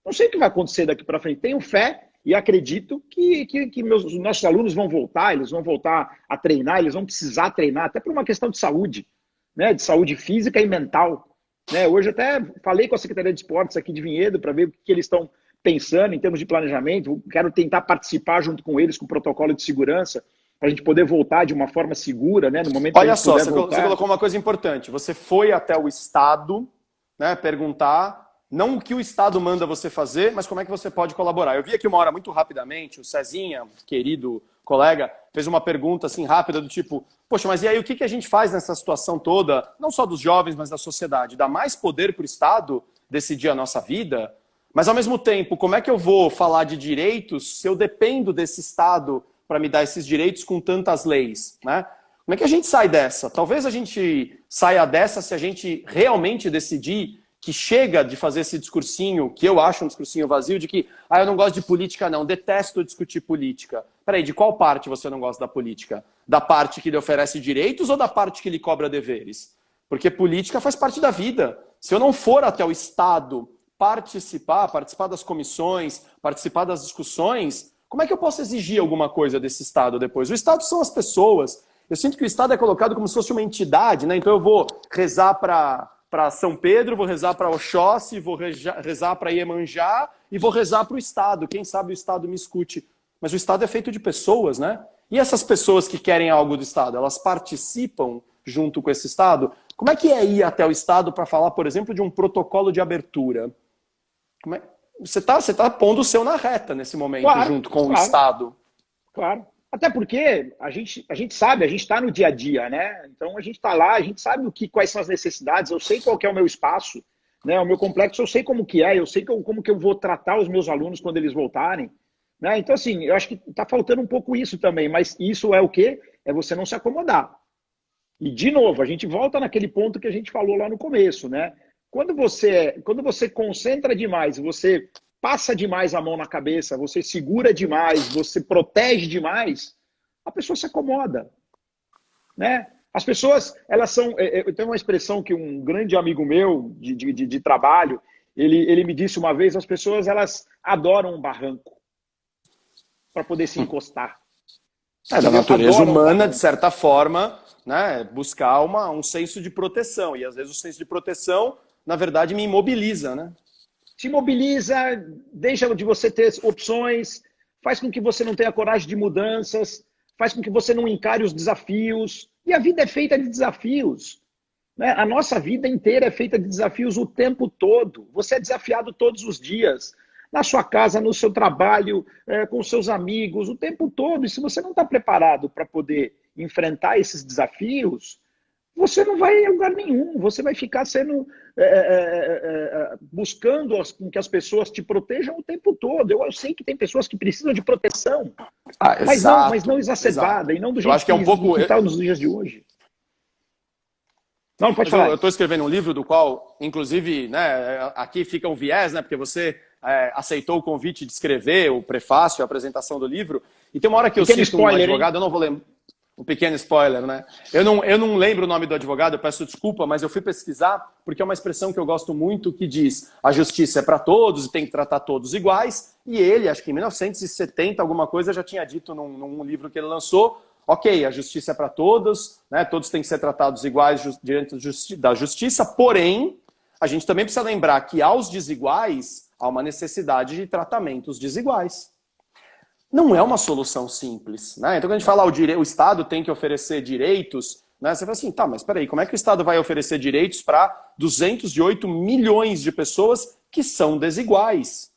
Não sei o que vai acontecer daqui para frente. Tenho fé e acredito que os nossos alunos vão voltar, eles vão voltar a treinar, eles vão precisar treinar, até por uma questão de saúde, né? De saúde física e mental. Né? Hoje eu até falei com a Secretaria de Esportes aqui de Vinhedo para ver o que eles estão pensando em termos de planejamento. Quero tentar participar junto com eles, com o protocolo de segurança, para a gente poder voltar de uma forma segura, né? No momento
Olha só, você colocou uma coisa importante. Você foi até o Estado, né, perguntar, não o que o Estado manda você fazer, mas como é que você pode colaborar. Eu vi aqui uma hora, muito rapidamente, o Cezinha, querido colega, fez uma pergunta assim rápida do tipo, poxa, mas e aí o que a gente faz nessa situação toda, não só dos jovens, mas da sociedade? Dá mais poder para o Estado decidir a nossa vida? Mas, ao mesmo tempo, como é que eu vou falar de direitos se eu dependo desse Estado para me dar esses direitos com tantas leis, né? Como é que a gente sai dessa? Talvez a gente saia dessa se a gente realmente decidir que chega de fazer esse discursinho, que eu acho um discursinho vazio, de que eu não gosto de política não, detesto discutir política. peraí, de qual parte você não gosta da política? Da parte que lhe oferece direitos ou da parte que lhe cobra deveres? Porque política faz parte da vida. Se eu não for até o Estado participar das comissões, participar das discussões, como é que eu posso exigir alguma coisa desse Estado depois? O Estado são as pessoas. Eu sinto que o Estado é colocado como se fosse uma entidade, né? Então eu vou rezar para São Pedro, vou rezar para Oxóssi, vou rezar para Iemanjá e vou rezar para o Estado. Quem sabe o Estado me escute. Mas o Estado é feito de pessoas, né? E essas pessoas que querem algo do Estado, elas participam junto com esse Estado? Como é que é ir até o Estado para falar, por exemplo, de um protocolo de abertura? Você tá pondo o seu na reta nesse momento, claro, junto com o Estado.
Claro. Até porque a gente sabe, a gente está no dia a dia, né? Então a gente está lá, a gente sabe quais são as necessidades, eu sei qual que é o meu espaço, né? O meu complexo, eu sei como que é, eu sei como que eu vou tratar os meus alunos quando eles voltarem. Né? Então, assim, eu acho que está faltando um pouco isso também, mas isso é o quê? É você não se acomodar. E, de novo, a gente volta naquele ponto que a gente falou lá no começo, né? Quando você concentra demais, você passa demais a mão na cabeça, você segura demais, você protege demais, a pessoa se acomoda. Né? As pessoas, elas são... Eu tenho uma expressão que um grande amigo meu de trabalho, ele me disse uma vez, as pessoas, elas adoram um barranco para poder se encostar.
É da natureza humana, de certa forma, né, buscar um senso de proteção. E às vezes o senso de proteção, na verdade, me imobiliza, né?
Te mobiliza, deixa de você ter opções, faz com que você não tenha coragem de mudanças, faz com que você não encare os desafios. E a vida é feita de desafios. Né? A nossa vida inteira é feita de desafios o tempo todo. Você é desafiado todos os dias. Na sua casa, no seu trabalho, com seus amigos, o tempo todo. E se você não está preparado para poder enfrentar esses desafios, você não vai em lugar nenhum. Você vai ficar buscando que as pessoas te protejam o tempo todo. Eu sei que tem pessoas que precisam de proteção, mas não exacerbada, e não do jeito que está nos dias de hoje.
Não, pode falar. Eu estou escrevendo um livro do qual, inclusive, né, aqui fica um viés, né, porque você aceitou o convite de escrever o prefácio, a apresentação do livro, e tem uma hora que eu cito um advogado, eu não vou lembrar, um pequeno spoiler, né? Eu não lembro o nome do advogado, eu peço desculpa, mas eu fui pesquisar, porque é uma expressão que eu gosto muito, que diz a justiça é para todos e tem que tratar todos iguais, e ele, acho que em 1970, alguma coisa, já tinha dito num livro que ele lançou, ok, a justiça é para todos, né? Todos têm que ser tratados iguais diante da justiça, porém, a gente também precisa lembrar que aos desiguais há uma necessidade de tratamentos desiguais. Não é uma solução simples. Né? Então, quando a gente fala o Estado tem que oferecer direitos, né? Você fala assim, tá, mas peraí, como é que o Estado vai oferecer direitos para 208 milhões de pessoas que são desiguais?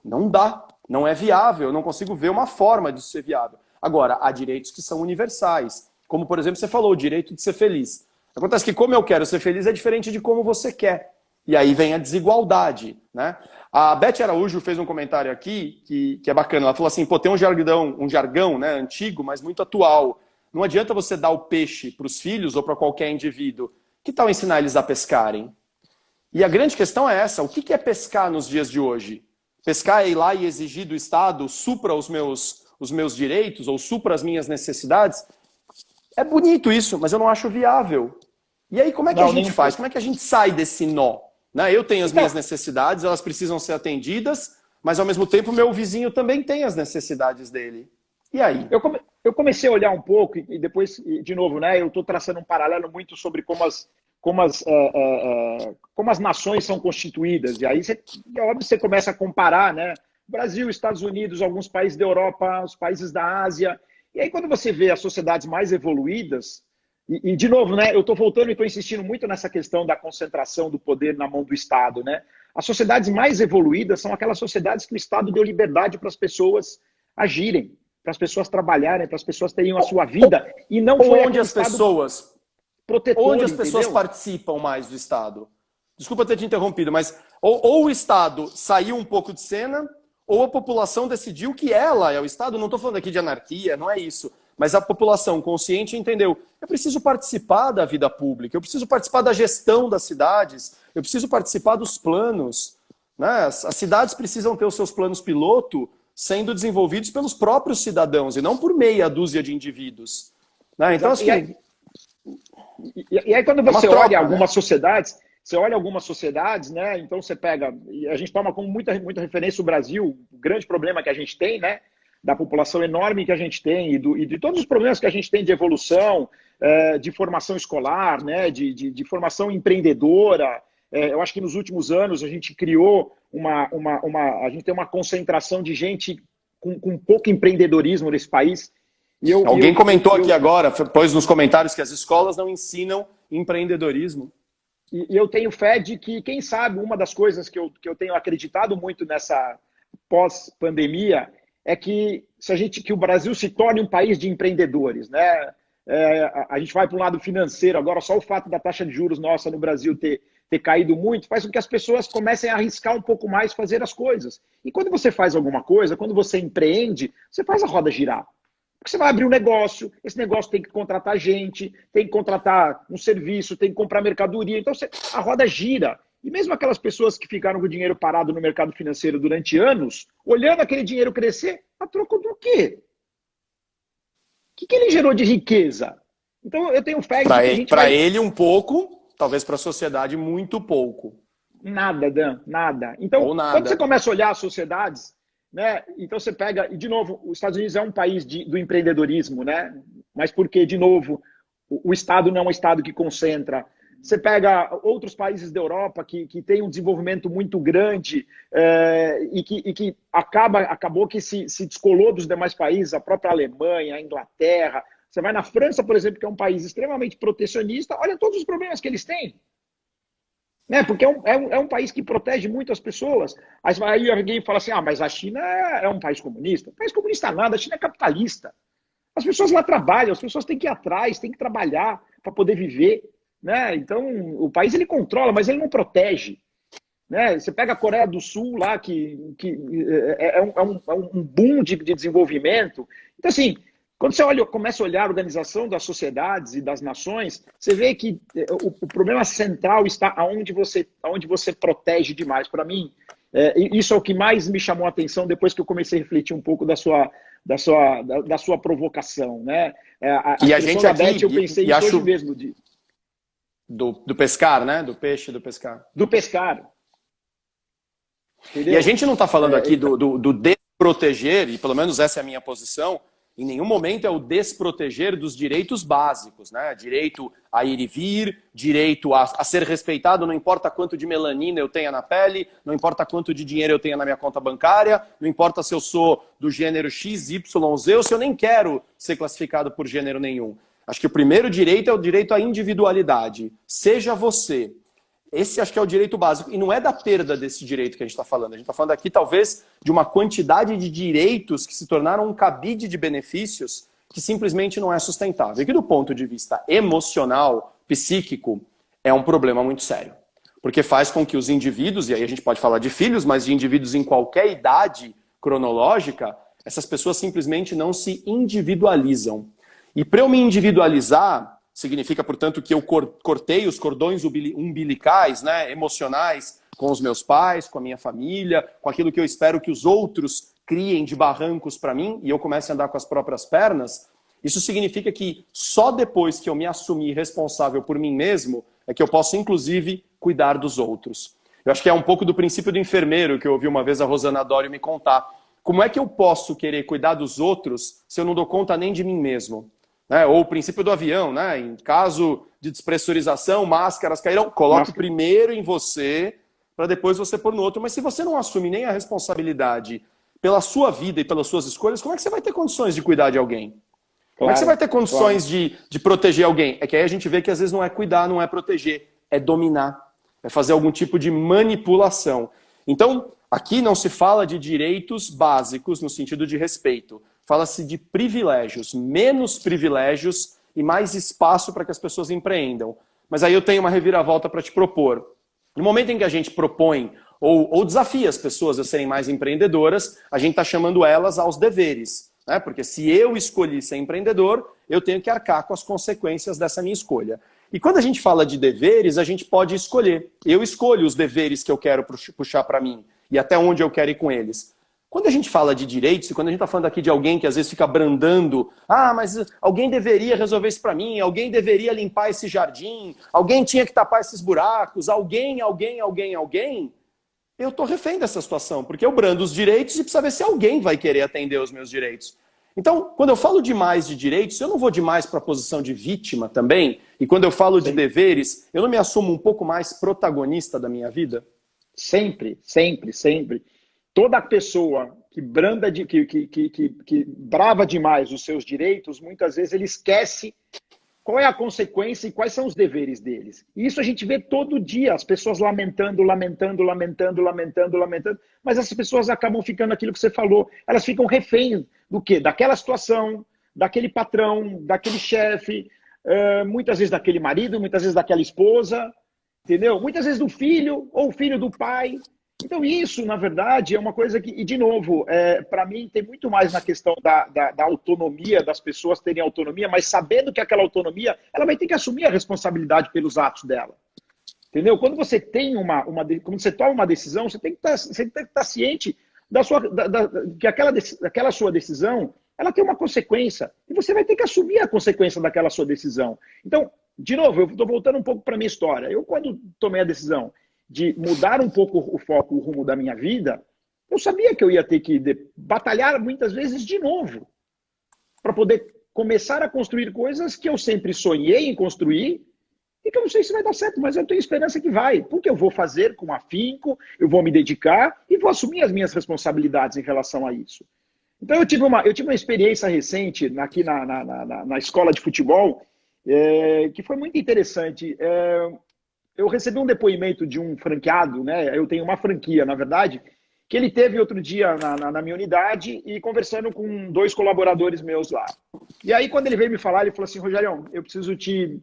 Não dá, não é viável, eu não consigo ver uma forma de ser viável. Agora, há direitos que são universais, como, por exemplo, você falou, o direito de ser feliz. Acontece que como eu quero ser feliz é diferente de como você quer. E aí vem a desigualdade, né? A Beth Araújo fez um comentário aqui que é bacana. Ela falou assim, pô, tem um jargão, né, antigo, mas muito atual. Não adianta você dar o peixe para os filhos ou para qualquer indivíduo. Que tal ensinar eles a pescarem? E a grande questão é essa. O que é pescar nos dias de hoje? Pescar é ir lá e exigir do Estado supra os meus direitos ou supra as minhas necessidades? É bonito isso, mas eu não acho viável. E aí como é que a gente faz? Como é que a gente sai desse nó? Né? Eu tenho as minhas necessidades, elas precisam ser atendidas, mas ao mesmo tempo meu vizinho também tem as necessidades dele. E aí?
Eu comecei a olhar um pouco e depois, de novo, né, eu estou traçando um paralelo muito sobre como as nações são constituídas. E aí, é óbvio, você começa a comparar, né? Brasil, Estados Unidos, alguns países da Europa, os países da Ásia. E aí, quando você vê as sociedades mais evoluídas, e de novo, né, eu estou voltando e estou insistindo muito nessa questão da concentração do poder na mão do Estado. Né? As sociedades mais evoluídas são aquelas sociedades que o Estado deu liberdade para as pessoas agirem, para as pessoas trabalharem, para as pessoas terem a sua vida. E não foi
onde as pessoas protetor, onde as pessoas participam mais do Estado. Desculpa ter te interrompido, mas ou o Estado saiu um pouco de cena, ou a população decidiu que ela é o Estado. Não estou falando aqui de anarquia, não é isso. Mas a população consciente entendeu, eu preciso participar da vida pública, eu preciso participar da gestão das cidades, eu preciso participar dos planos. Né? As cidades precisam ter os seus planos piloto sendo desenvolvidos pelos próprios cidadãos e não por meia dúzia de indivíduos. Né? Então, assim,
e aí quando você
troca,
olha algumas sociedades, né? Então você pega, e a gente toma como muita referência o Brasil, o grande problema que a gente tem, né? Da população enorme que a gente tem e de todos os problemas que a gente tem de evolução, de formação escolar, né? De formação empreendedora. Eu acho que nos últimos anos a gente criou a gente tem uma concentração de gente com pouco empreendedorismo nesse país.
Alguém comentou aqui agora, pôs nos comentários que as escolas não ensinam empreendedorismo.
E eu tenho fé de que, quem sabe, uma das coisas que eu tenho acreditado muito nessa pós-pandemia é que que o Brasil se torne um país de empreendedores, né? A gente vai para o lado financeiro, agora só o fato da taxa de juros nossa no Brasil ter caído muito faz com que as pessoas comecem a arriscar um pouco mais fazer as coisas. E quando você faz alguma coisa, quando você empreende, você faz a roda girar. Porque você vai abrir um negócio, esse negócio tem que contratar gente, tem que contratar um serviço, tem que comprar mercadoria, então a roda gira. E mesmo aquelas pessoas que ficaram com o dinheiro parado no mercado financeiro durante anos, olhando aquele dinheiro crescer, a troco do quê? O que ele gerou de riqueza? Então eu tenho fé de que a gente
Para ele um pouco, talvez para a sociedade muito pouco.
Nada, Dan, nada. Então, quando você começa a olhar as sociedades, né? Então você pega, e de novo, os Estados Unidos é um país do empreendedorismo, né? Mas porque, de novo, o Estado não é um Estado que concentra. Você pega outros países da Europa que têm um desenvolvimento muito grande e que acabou que se descolou dos demais países, a própria Alemanha, a Inglaterra. Você vai na França, por exemplo, que é um país extremamente protecionista, olha todos os problemas que eles têm. Né? Porque é um país que protege muito as pessoas. Aí alguém fala assim, mas a China é um país comunista. País comunista nada, a China é capitalista. As pessoas lá trabalham, as pessoas têm que ir atrás, têm que trabalhar para poder viver. Né? Então, o país ele controla, mas ele não protege. Né? Você pega a Coreia do Sul lá, que é um boom de desenvolvimento. Então, assim, quando você começa a olhar a organização das sociedades e das nações, você vê que o problema central está aonde você protege demais. Para mim, isso é o que mais me chamou a atenção depois que eu comecei a refletir um pouco da sua provocação. Né?
E a gente aqui,
Beth, eu pensei isso hoje mesmo.
Do pescar, né? Do peixe, do pescar.
Do pescar. Entendeu?
E a gente não está falando aqui do desproteger, e pelo menos essa é a minha posição, em nenhum momento é o desproteger dos direitos básicos, né? Direito a ir e vir, direito a ser respeitado, não importa quanto de melanina eu tenha na pele, não importa quanto de dinheiro eu tenha na minha conta bancária, não importa se eu sou do gênero X, Y, Z, ou se eu nem quero ser classificado por gênero nenhum. Acho que o primeiro direito é o direito à individualidade. Seja você. Esse acho que é o direito básico. E não é da perda desse direito que a gente está falando. A gente está falando aqui, talvez, de uma quantidade de direitos que se tornaram um cabide de benefícios que simplesmente não é sustentável. E que, do ponto de vista emocional, psíquico, é um problema muito sério. Porque faz com que os indivíduos, e aí a gente pode falar de filhos, mas de indivíduos em qualquer idade cronológica, essas pessoas simplesmente não se individualizam. E para eu me individualizar, significa, portanto, que eu cortei os cordões umbilicais, né, emocionais, com os meus pais, com a minha família, com aquilo que eu espero que os outros criem de barrancos para mim, e eu comece a andar com as próprias pernas. Isso significa que só depois que eu me assumir responsável por mim mesmo, é que eu posso, inclusive, cuidar dos outros. Eu acho que é um pouco do princípio do enfermeiro, que eu ouvi uma vez a Rosana Dório me contar. Como é que eu posso querer cuidar dos outros se eu não dou conta nem de mim mesmo? Né? Ou o princípio do avião, né? Em caso de despressurização, máscaras cairão, coloque primeiro em você, para depois você pôr no outro. Mas se você não assume nem a responsabilidade pela sua vida e pelas suas escolhas, como é que você vai ter condições de cuidar de alguém? Como é que você vai ter condições de proteger alguém? É que aí a gente vê que às vezes não é cuidar, não é proteger, é dominar, é fazer algum tipo de manipulação. Então, aqui não se fala de direitos básicos no sentido de respeito. Fala-se de privilégios, menos privilégios e mais espaço para que as pessoas empreendam. Mas aí eu tenho uma reviravolta para te propor. No momento em que a gente propõe ou desafia as pessoas a serem mais empreendedoras, a gente está chamando elas aos deveres. Né? Porque se eu escolhi ser empreendedor, eu tenho que arcar com as consequências dessa minha escolha. E quando a gente fala de deveres, a gente pode escolher. Eu escolho os deveres que eu quero puxar para mim e até onde eu quero ir com eles. Quando a gente fala de direitos, e quando a gente está falando aqui de alguém que às vezes fica brandando, mas alguém deveria resolver isso para mim, alguém deveria limpar esse jardim, alguém tinha que tapar esses buracos, alguém, eu estou refém dessa situação, porque eu brando os direitos e precisa ver se alguém vai querer atender os meus direitos. Então, quando eu falo demais de direitos, eu não vou demais para a posição de vítima também, e quando eu falo de deveres, eu não me assumo um pouco mais protagonista da minha vida?
Sempre, sempre, sempre. Toda pessoa que branda, que brava demais os seus direitos, muitas vezes ele esquece qual é a consequência e quais são os deveres deles. E isso a gente vê todo dia, as pessoas lamentando, mas essas pessoas acabam ficando aquilo que você falou, elas ficam reféns do quê? Daquela situação, daquele patrão, daquele chefe, muitas vezes daquele marido, muitas vezes daquela esposa, entendeu? Muitas vezes do filho ou o filho do pai. Então isso, na verdade, é uma coisa que, e de novo, para mim tem muito mais na questão da autonomia, das pessoas terem autonomia, mas sabendo que aquela autonomia, ela vai ter que assumir a responsabilidade pelos atos dela. Entendeu? Quando você tem quando você toma uma decisão, você tem que estar ciente que aquela sua decisão, ela tem uma consequência, e você vai ter que assumir a consequência daquela sua decisão. Então, de novo, eu estou voltando um pouco para a minha história. Eu, quando tomei a decisão de mudar um pouco o foco, o rumo da minha vida, eu sabia que eu ia ter que batalhar muitas vezes de novo para poder começar a construir coisas que eu sempre sonhei em construir e que eu não sei se vai dar certo, mas eu tenho esperança que vai, porque eu vou fazer com afinco, eu vou me dedicar e vou assumir as minhas responsabilidades em relação a isso. Então eu tive uma experiência recente aqui na escola de futebol que foi muito interessante. Eu recebi um depoimento de um franqueado, né? Eu tenho uma franquia, na verdade, que ele teve outro dia na minha unidade e conversando com 2 colaboradores meus lá. E aí, quando ele veio me falar, ele falou assim, Rogério, eu preciso te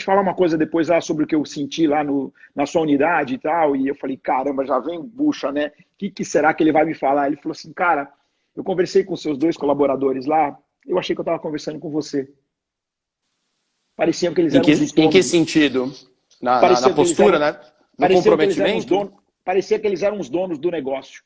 falar uma coisa depois sobre o que eu senti lá na sua unidade e tal. E eu falei, caramba, já vem bucha, né? O que será que ele vai me falar? Ele falou assim, cara, eu conversei com seus 2 colaboradores lá, eu achei que eu estava conversando com você. Parecia que eles eram os donos.
Em que sentido? Na postura, né? No comprometimento?
Parecia que eles eram os donos do negócio.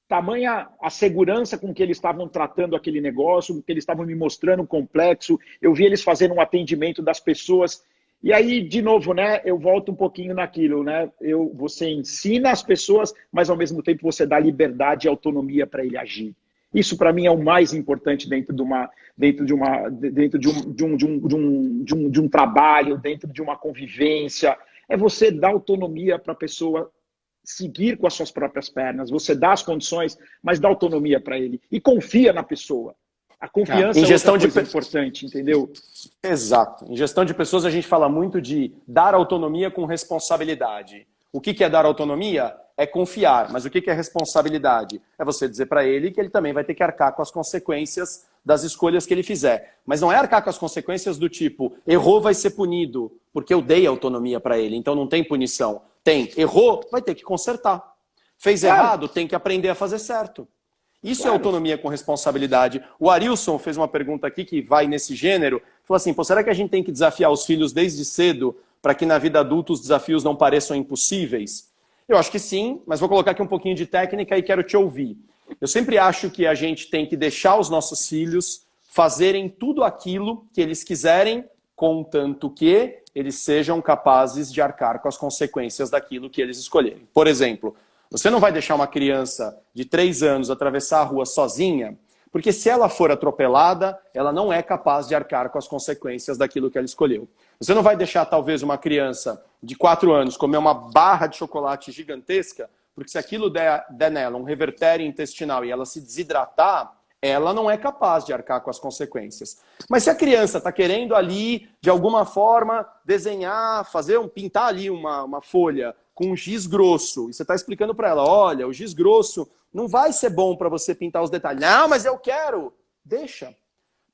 Tamanha a segurança com que eles estavam tratando aquele negócio, que eles estavam me mostrando complexo. Eu vi eles fazendo um atendimento das pessoas. E aí, de novo, né? Eu volto um pouquinho naquilo, né? Você ensina as pessoas, mas ao mesmo tempo você dá liberdade e autonomia para ele agir. Isso, para mim, é o mais importante dentro de um trabalho, dentro de uma convivência. É você dar autonomia para a pessoa seguir com as suas próprias pernas. Você dá as condições, mas dá autonomia para ele. E confia na pessoa. A confiança é outra coisa importante, entendeu?
Exato. Em gestão de pessoas, a gente fala muito de dar autonomia com responsabilidade. O que é dar autonomia? É confiar. Mas o que é responsabilidade? É você dizer para ele que ele também vai ter que arcar com as consequências das escolhas que ele fizer. Mas não é arcar com as consequências do tipo, errou, vai ser punido, porque eu dei autonomia para ele, então não tem punição. Tem. Errou, vai ter que consertar. Fez errado, tem que aprender a fazer certo. Isso é autonomia com responsabilidade. O Arilson fez uma pergunta aqui que vai nesse gênero. Falou assim, será que a gente tem que desafiar os filhos desde cedo para que na vida adulta os desafios não pareçam impossíveis? Eu acho que sim, mas vou colocar aqui um pouquinho de técnica e quero te ouvir. Eu sempre acho que a gente tem que deixar os nossos filhos fazerem tudo aquilo que eles quiserem, contanto que eles sejam capazes de arcar com as consequências daquilo que eles escolherem. Por exemplo, você não vai deixar uma criança de 3 anos atravessar a rua sozinha, porque se ela for atropelada, ela não é capaz de arcar com as consequências daquilo que ela escolheu. Você não vai deixar, talvez, uma criança de 4 anos comer uma barra de chocolate gigantesca, porque se aquilo der nela um revertério intestinal e ela se desidratar, ela não é capaz de arcar com as consequências. Mas se a criança está querendo ali, de alguma forma, desenhar, pintar ali uma folha com um giz grosso, e você está explicando para ela, olha, o giz grosso não vai ser bom para você pintar os detalhes. Não, mas eu quero. Deixa.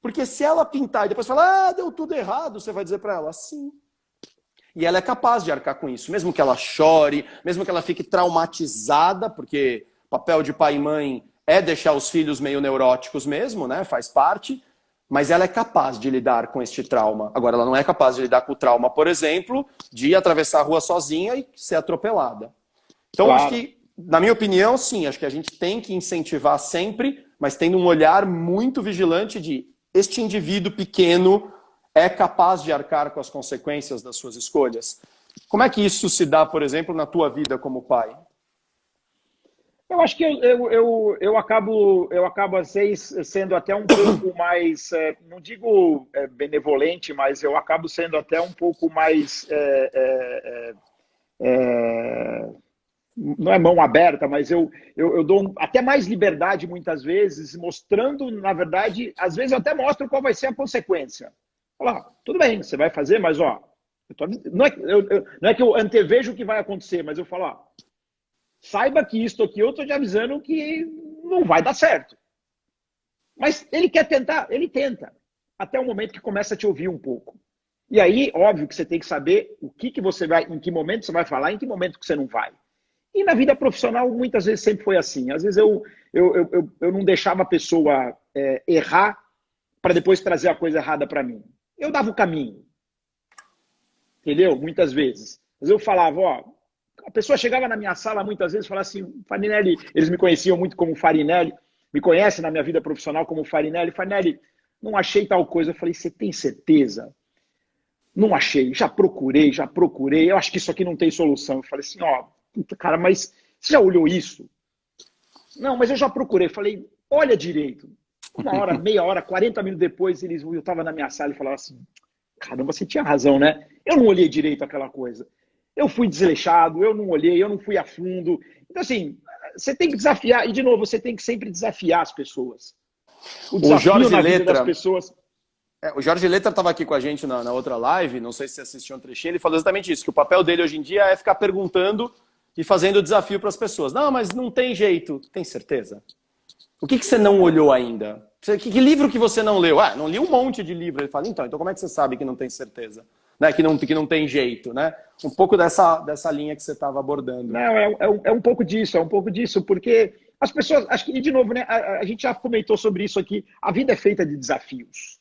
Porque se ela pintar e depois falar, deu tudo errado, você vai dizer para ela, sim. E ela é capaz de arcar com isso, mesmo que ela chore, mesmo que ela fique traumatizada, porque papel de pai e mãe é deixar os filhos meio neuróticos mesmo, né? Faz parte, mas ela é capaz de lidar com este trauma. Agora, ela não é capaz de lidar com o trauma, por exemplo, de atravessar a rua sozinha e ser atropelada. Então, acho que na minha opinião, sim, acho que a gente tem que incentivar sempre, mas tendo um olhar muito vigilante de este indivíduo pequeno é capaz de arcar com as consequências das suas escolhas. Como é que isso se dá, por exemplo, na tua vida como pai?
Eu acho que eu acabo às vezes sendo até um pouco mais, não digo benevolente, mas eu acabo sendo até um pouco mais, não é mão aberta, mas eu dou até mais liberdade muitas vezes, mostrando, na verdade, às vezes eu até mostro qual vai ser a consequência. Falar, tudo bem, você vai fazer, mas ó, não é que eu antevejo o que vai acontecer, mas eu falo, ó, saiba que isto aqui eu estou te avisando que não vai dar certo. Mas ele quer tentar, ele tenta, até o momento que começa a te ouvir um pouco. E aí, óbvio que você tem que saber o que você vai, em que momento você vai falar, em que momento que você não vai. E na vida profissional, muitas vezes sempre foi assim. Às vezes eu não deixava a pessoa errar para depois trazer a coisa errada para mim. Eu dava o caminho. Entendeu? Muitas vezes. Mas eu falava, ó, a pessoa chegava na minha sala muitas vezes e falava assim, Farinelli, eles me conheciam muito como Farinelli, me conhecem na minha vida profissional como Farinelli. Farinelli, não achei tal coisa. Eu falei, você tem certeza? Não achei, já procurei, eu acho que isso aqui não tem solução. Eu falei assim, ó, puta, cara, mas você já olhou isso? Não, mas eu já procurei. Eu falei, olha direito. Uma hora, meia hora, 40 minutos depois, eu estava na minha sala e falava assim, caramba, você tinha razão, né? Eu não olhei direito aquela coisa. Eu fui desleixado, eu não olhei, eu não fui a fundo. Então, assim, você tem que desafiar, e de novo, você tem que sempre desafiar as pessoas. O desafio
Jorge
na vida
Letra,
das pessoas...
o Jorge Letra estava aqui com a gente na outra live, não sei se você assistiu um trechinho, ele falou exatamente isso, que o papel dele hoje em dia é ficar perguntando e fazendo desafio para as pessoas. Não, mas não tem jeito. Tem certeza? O que você não olhou ainda? Que livro que você não leu? Ah, não li um monte de livro. Ele fala, então como é que você sabe que não tem certeza? Né? Que não tem jeito, né? Um pouco dessa linha que você estava abordando.
Não, é um pouco disso, porque as pessoas, acho que, e de novo, né, a gente já comentou sobre isso aqui, a vida é feita de desafios.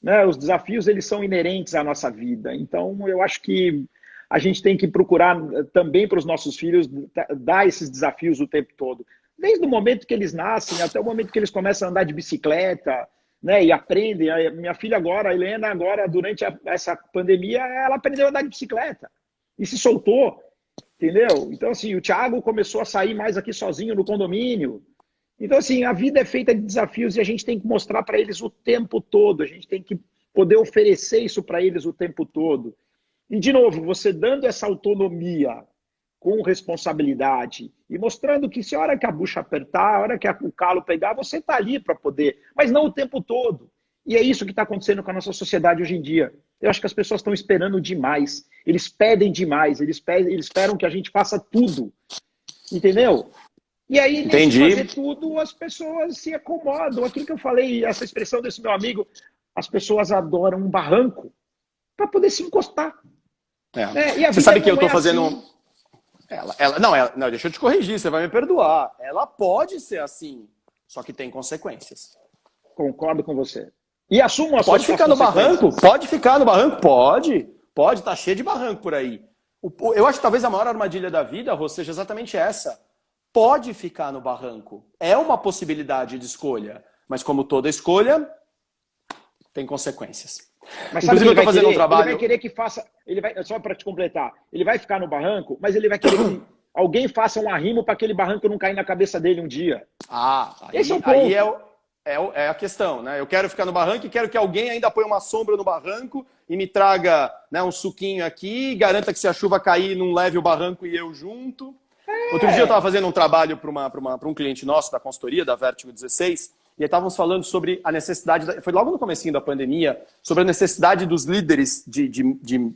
Né? Os desafios, eles são inerentes à nossa vida. Então, eu acho que a gente tem que procurar também para os nossos filhos dar esses desafios o tempo todo. Desde o momento que eles nascem até o momento que eles começam a andar de bicicleta, né, e aprendem. A minha filha agora, a Helena, agora, durante essa pandemia, ela aprendeu a andar de bicicleta e se soltou, entendeu? Então, assim, o Thiago começou a sair mais aqui sozinho no condomínio. Então, assim, a vida é feita de desafios e a gente tem que mostrar para eles o tempo todo, a gente tem que poder oferecer isso para eles o tempo todo. E, de novo, você dando essa autonomia com responsabilidade e mostrando que se a hora que a bucha apertar, a hora que o calo pegar, você está ali para poder, mas não o tempo todo. E é isso que está acontecendo com a nossa sociedade hoje em dia. Eu acho que as pessoas estão esperando demais, eles pedem demais, eles esperam que a gente faça tudo, entendeu? E aí, nesse fazer tudo, as pessoas se acomodam. Aquilo que eu falei, essa expressão desse meu amigo, as pessoas adoram um barranco para poder se encostar.
E você sabe que eu estou fazendo... Assim. Não, deixa eu te corrigir, você vai me perdoar. Ela pode ser assim, só que tem consequências.
Concordo com você. E assumo as
Pode ficar no barranco? Pode ficar no barranco? Pode. Pode, tá cheio de barranco por aí. Eu acho que talvez a maior armadilha da vida, Rô, seja exatamente essa. Pode ficar no barranco. É uma possibilidade de escolha. Mas como toda escolha, tem consequências.
Mas inclusive, eu estou fazendo um trabalho... Ele vai querer que faça... Só para te completar. Ele vai ficar no barranco, mas ele vai querer que alguém faça um arrimo para aquele barranco não cair na cabeça dele um dia.
Esse é o ponto. Aí é a questão, né? Eu quero ficar no barranco e quero que alguém ainda ponha uma sombra no barranco e me traga, né, um suquinho aqui, garanta que se a chuva cair não leve o barranco e eu junto. Outro dia eu estava fazendo um trabalho para um cliente nosso da consultoria, da Vertigo 16, e aí estávamos falando sobre a necessidade, foi logo no comecinho da pandemia, sobre a necessidade dos líderes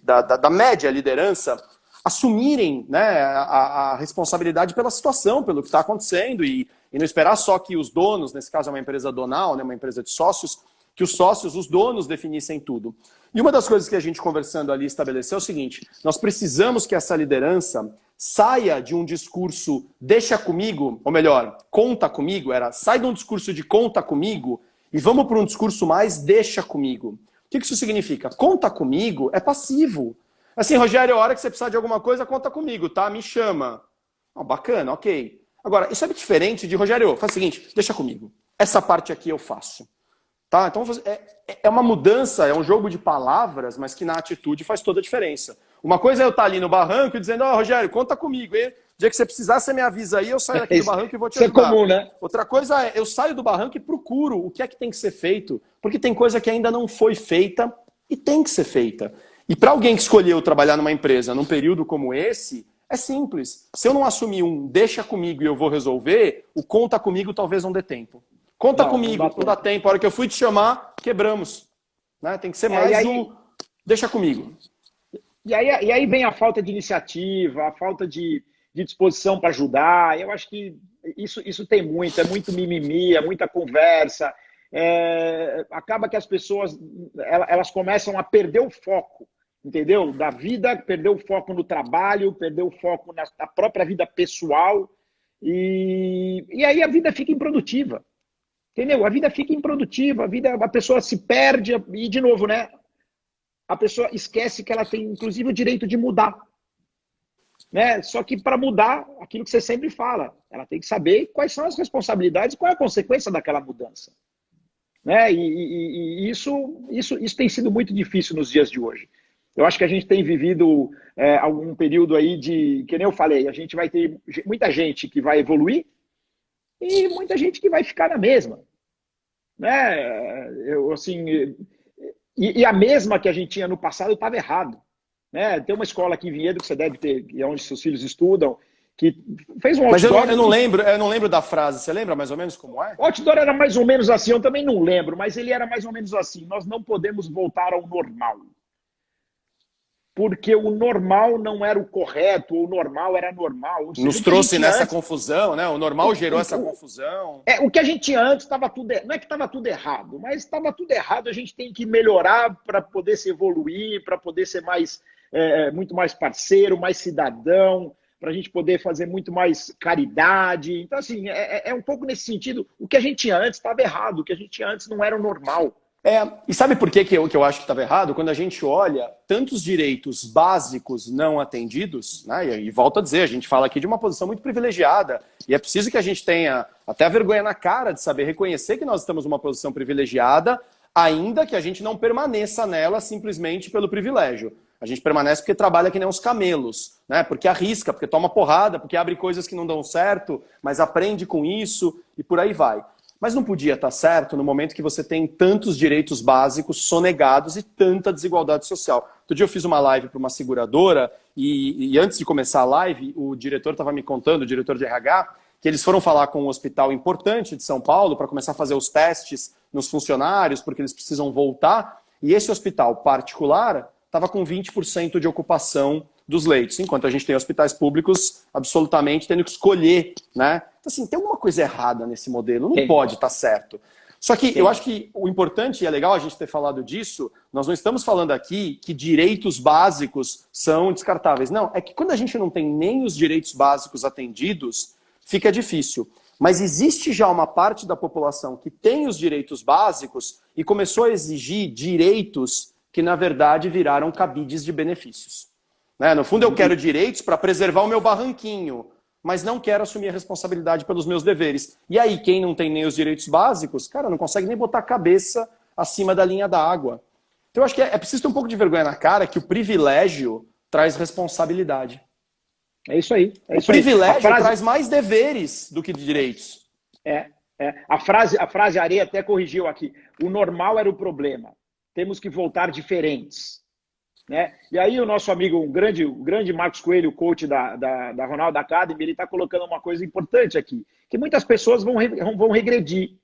da média liderança assumirem, né, a responsabilidade pela situação, pelo que está acontecendo, e não esperar só que os donos, nesse caso é uma empresa donal, né, uma empresa de sócios, que os sócios, os donos definissem tudo. E uma das coisas que a gente conversando ali estabeleceu é o seguinte, nós precisamos que essa liderança saia de um discurso deixa comigo, ou melhor, conta comigo, sai de um discurso de conta comigo e vamos para um discurso mais deixa comigo. O que isso significa? Conta comigo é passivo. Assim, Rogério, a hora que você precisar de alguma coisa, conta comigo, tá? Me chama. Bacana, ok. Agora, isso é diferente de, Rogério, faz o seguinte, deixa comigo. Essa parte aqui eu faço. Tá? Então, é uma mudança, é um jogo de palavras, mas que na atitude faz toda a diferença. Uma coisa é eu estar ali no barranco e dizendo, Rogério, conta comigo, hein? O dia que você precisar, você me avisa aí, eu saio daqui do barranco e vou te ajudar.
Isso é comum, né?
Outra coisa é, eu saio do barranco e procuro o que é que tem que ser feito, porque tem coisa que ainda não foi feita e tem que ser feita. E para alguém que escolheu trabalhar numa empresa num período como esse, é simples. Se eu não assumir deixa comigo e eu vou resolver, o conta comigo talvez não dê tempo. Conta comigo, não dá tempo. A hora que eu fui te chamar, quebramos. Né? Tem que ser mais deixa comigo.
E aí vem a falta de iniciativa, a falta de disposição para ajudar. Eu acho que isso tem muito, é muito mimimi, é muita conversa. Acaba que as pessoas elas começam a perder o foco, entendeu? Da vida, perder o foco no trabalho, perder o foco na própria vida pessoal. E aí a vida fica improdutiva. Entendeu? A vida fica improdutiva, a pessoa se perde e, de novo, né? A pessoa esquece que ela tem, inclusive, o direito de mudar. Né? Só que para mudar, aquilo que você sempre fala, ela tem que saber quais são as responsabilidades e qual é a consequência daquela mudança. Né? E isso tem sido muito difícil nos dias de hoje. Eu acho que a gente tem vivido algum período aí que nem eu falei, a gente vai ter muita gente que vai evoluir e muita gente que vai ficar na mesma. Né? E a mesma que a gente tinha no passado estava errado. Né? Tem uma escola aqui em Vinhedo, que você deve ter, que é onde seus filhos estudam, que fez um outdoor...
Mas eu não lembro da frase. Você lembra mais ou menos como é?
O outdoor era mais ou menos assim, eu também não lembro, mas ele era mais ou menos assim. Nós não podemos voltar ao normal. Porque o normal não era o correto, o normal era normal.
Nos trouxe nessa confusão, né? O normal gerou essa confusão.
O que a gente tinha antes estava tudo... Não é que estava tudo errado, mas estava tudo errado. A gente tem que melhorar para poder se evoluir, para poder ser muito mais parceiro, mais cidadão, para a gente poder fazer muito mais caridade. Então, assim, é um pouco nesse sentido. O que a gente tinha antes estava errado, o que a gente tinha antes não era o normal.
E sabe por que eu acho que estava errado? Quando a gente olha tantos direitos básicos não atendidos, né? E volto a dizer, a gente fala aqui de uma posição muito privilegiada, e é preciso que a gente tenha até a vergonha na cara de saber reconhecer que nós estamos numa posição privilegiada, ainda que a gente não permaneça nela simplesmente pelo privilégio. A gente permanece porque trabalha que nem uns camelos, né? Porque arrisca, porque toma porrada, porque abre coisas que não dão certo, mas aprende com isso e por aí vai. Mas não podia estar certo no momento que você tem tantos direitos básicos sonegados e tanta desigualdade social. Outro dia eu fiz uma live para uma seguradora e antes de começar a live, o diretor estava me contando, o diretor de RH, que eles foram falar com um hospital importante de São Paulo para começar a fazer os testes nos funcionários, porque eles precisam voltar. E esse hospital particular estava com 20% de ocupação dos leitos, enquanto a gente tem hospitais públicos absolutamente tendo que escolher, né? Então, assim, tem alguma coisa errada nesse modelo, não pode estar certo. Só que eu acho que o importante, e é legal a gente ter falado disso, nós não estamos falando aqui que direitos básicos são descartáveis. Não, é que quando a gente não tem nem os direitos básicos atendidos, fica difícil. Mas existe já uma parte da população que tem os direitos básicos e começou a exigir direitos que, na verdade, viraram cabides de benefícios. Né? No fundo, eu quero direitos para preservar o meu barranquinho, mas não quero assumir a responsabilidade pelos meus deveres. E aí, quem não tem nem os direitos básicos, cara, não consegue nem botar a cabeça acima da linha da água. Então, eu acho que é preciso ter um pouco de vergonha na cara que o privilégio traz responsabilidade.
É isso aí.
O privilégio traz mais deveres do que direitos.
A frase Areia até corrigiu aqui. O normal era o problema. Temos que voltar diferentes. Né? E aí o nosso amigo, o grande Marcos Coelho, coach da Ronaldo Academy, ele está colocando uma coisa importante aqui, que muitas pessoas vão regredir.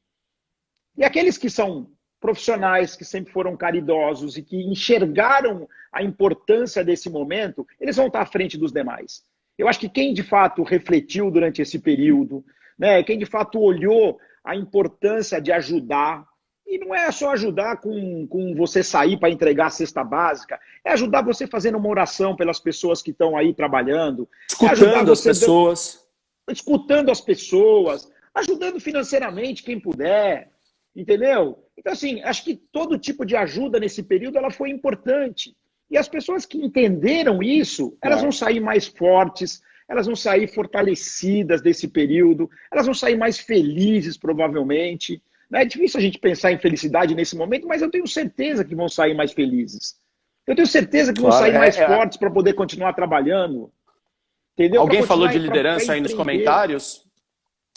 E aqueles que são profissionais, que sempre foram caridosos e que enxergaram a importância desse momento, eles vão estar à frente dos demais. Eu acho que quem de fato refletiu durante esse período, né, quem de fato olhou a importância de ajudar, e não é só ajudar com você sair para entregar a cesta básica, é ajudar você fazendo uma oração pelas pessoas que estão aí trabalhando.
Escutando as pessoas.
Escutando as pessoas, ajudando financeiramente quem puder, entendeu? Então, assim, acho que todo tipo de ajuda nesse período ela foi importante. E as pessoas que entenderam isso, elas vão sair mais fortes, elas vão sair fortalecidas desse período, elas vão sair mais felizes, provavelmente. É difícil a gente pensar em felicidade nesse momento, mas eu tenho certeza que vão sair mais felizes. Eu tenho certeza que vão sair mais fortes para poder continuar trabalhando. Entendeu?
Alguém falou de liderança aí nos comentários.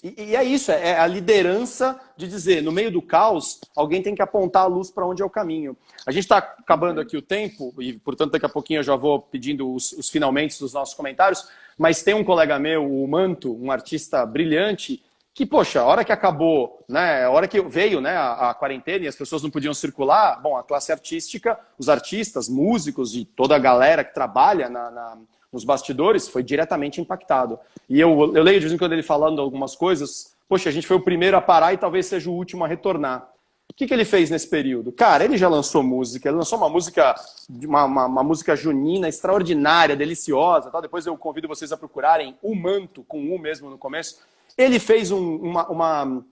E é isso, é a liderança de dizer, no meio do caos, alguém tem que apontar a luz para onde é o caminho. A gente está acabando aqui o tempo, e portanto daqui a pouquinho eu já vou pedindo os finalmente dos nossos comentários, mas tem um colega meu, o Manto, um artista brilhante, que, poxa, a hora que acabou, né, a hora que veio, né, a quarentena e as pessoas não podiam circular, bom, a classe artística, os artistas, músicos e toda a galera que trabalha nos bastidores foi diretamente impactado. E eu leio de vez em quando ele falando algumas coisas, poxa, a gente foi o primeiro a parar e talvez seja o último a retornar. O que ele fez nesse período? Cara, ele já lançou música, ele lançou uma música junina extraordinária, deliciosa, tá? Depois eu convido vocês a procurarem O Manto, com U mesmo no começo. Ele fez uma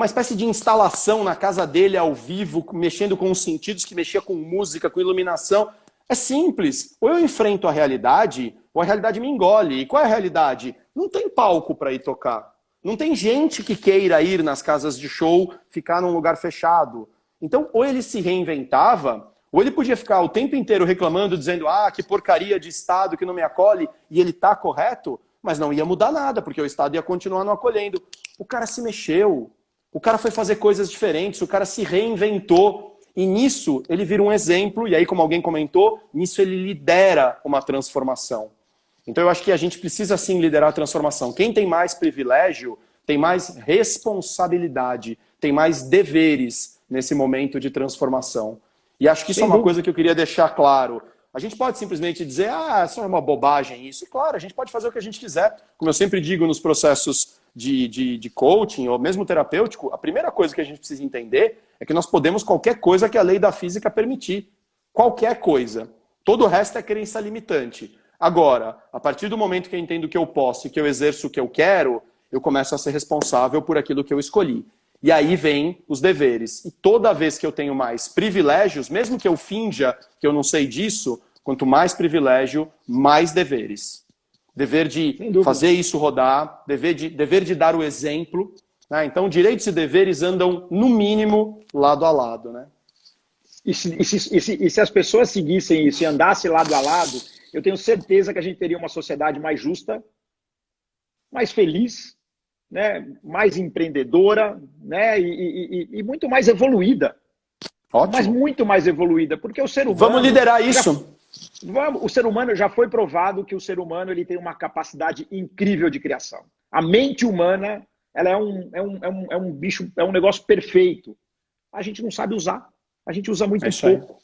espécie de instalação na casa dele ao vivo, mexendo com os sentidos, que mexia com música, com iluminação. É simples. Ou eu enfrento a realidade, ou a realidade me engole. E qual é a realidade? Não tem palco para ir tocar. Não tem gente que queira ir nas casas de show, ficar num lugar fechado. Então, ou ele se reinventava, ou ele podia ficar o tempo inteiro reclamando, dizendo, que porcaria de Estado que não me acolhe, e ele tá correto, mas não ia mudar nada, porque o Estado ia continuar não acolhendo. O cara se mexeu, o cara foi fazer coisas diferentes, o cara se reinventou, e nisso ele vira um exemplo, e aí, como alguém comentou, nisso ele lidera uma transformação. Então eu acho que a gente precisa sim liderar a transformação. Quem tem mais privilégio, tem mais responsabilidade, tem mais deveres nesse momento de transformação. E acho que isso é uma coisa que eu queria deixar claro. A gente pode simplesmente dizer, isso é uma bobagem isso. E claro, a gente pode fazer o que a gente quiser. Como eu sempre digo nos processos de coaching ou mesmo terapêutico, a primeira coisa que a gente precisa entender é que nós podemos qualquer coisa que a lei da física permitir. Qualquer coisa. Todo o resto é crença limitante. Agora, a partir do momento que eu entendo que eu posso e que eu exerço o que eu quero, eu começo a ser responsável por aquilo que eu escolhi. E aí vem os deveres. E toda vez que eu tenho mais privilégios, mesmo que eu finja que eu não sei disso, quanto mais privilégio, mais deveres. Dever de fazer isso rodar, dever de dar o exemplo. Né? Então, direitos e deveres andam, no mínimo, lado a lado. Né?
E se as pessoas seguissem isso e andassem lado a lado, eu tenho certeza que a gente teria uma sociedade mais justa, mais feliz, né, mais empreendedora, né, e muito mais evoluída.
Ótimo.
Mas muito mais evoluída, porque o ser humano...
Vamos liderar isso.
O ser humano já foi provado que o ser humano ele tem uma capacidade incrível de criação. A mente humana ela é um bicho, é um negócio perfeito. A gente não sabe usar. A gente usa muito pouco.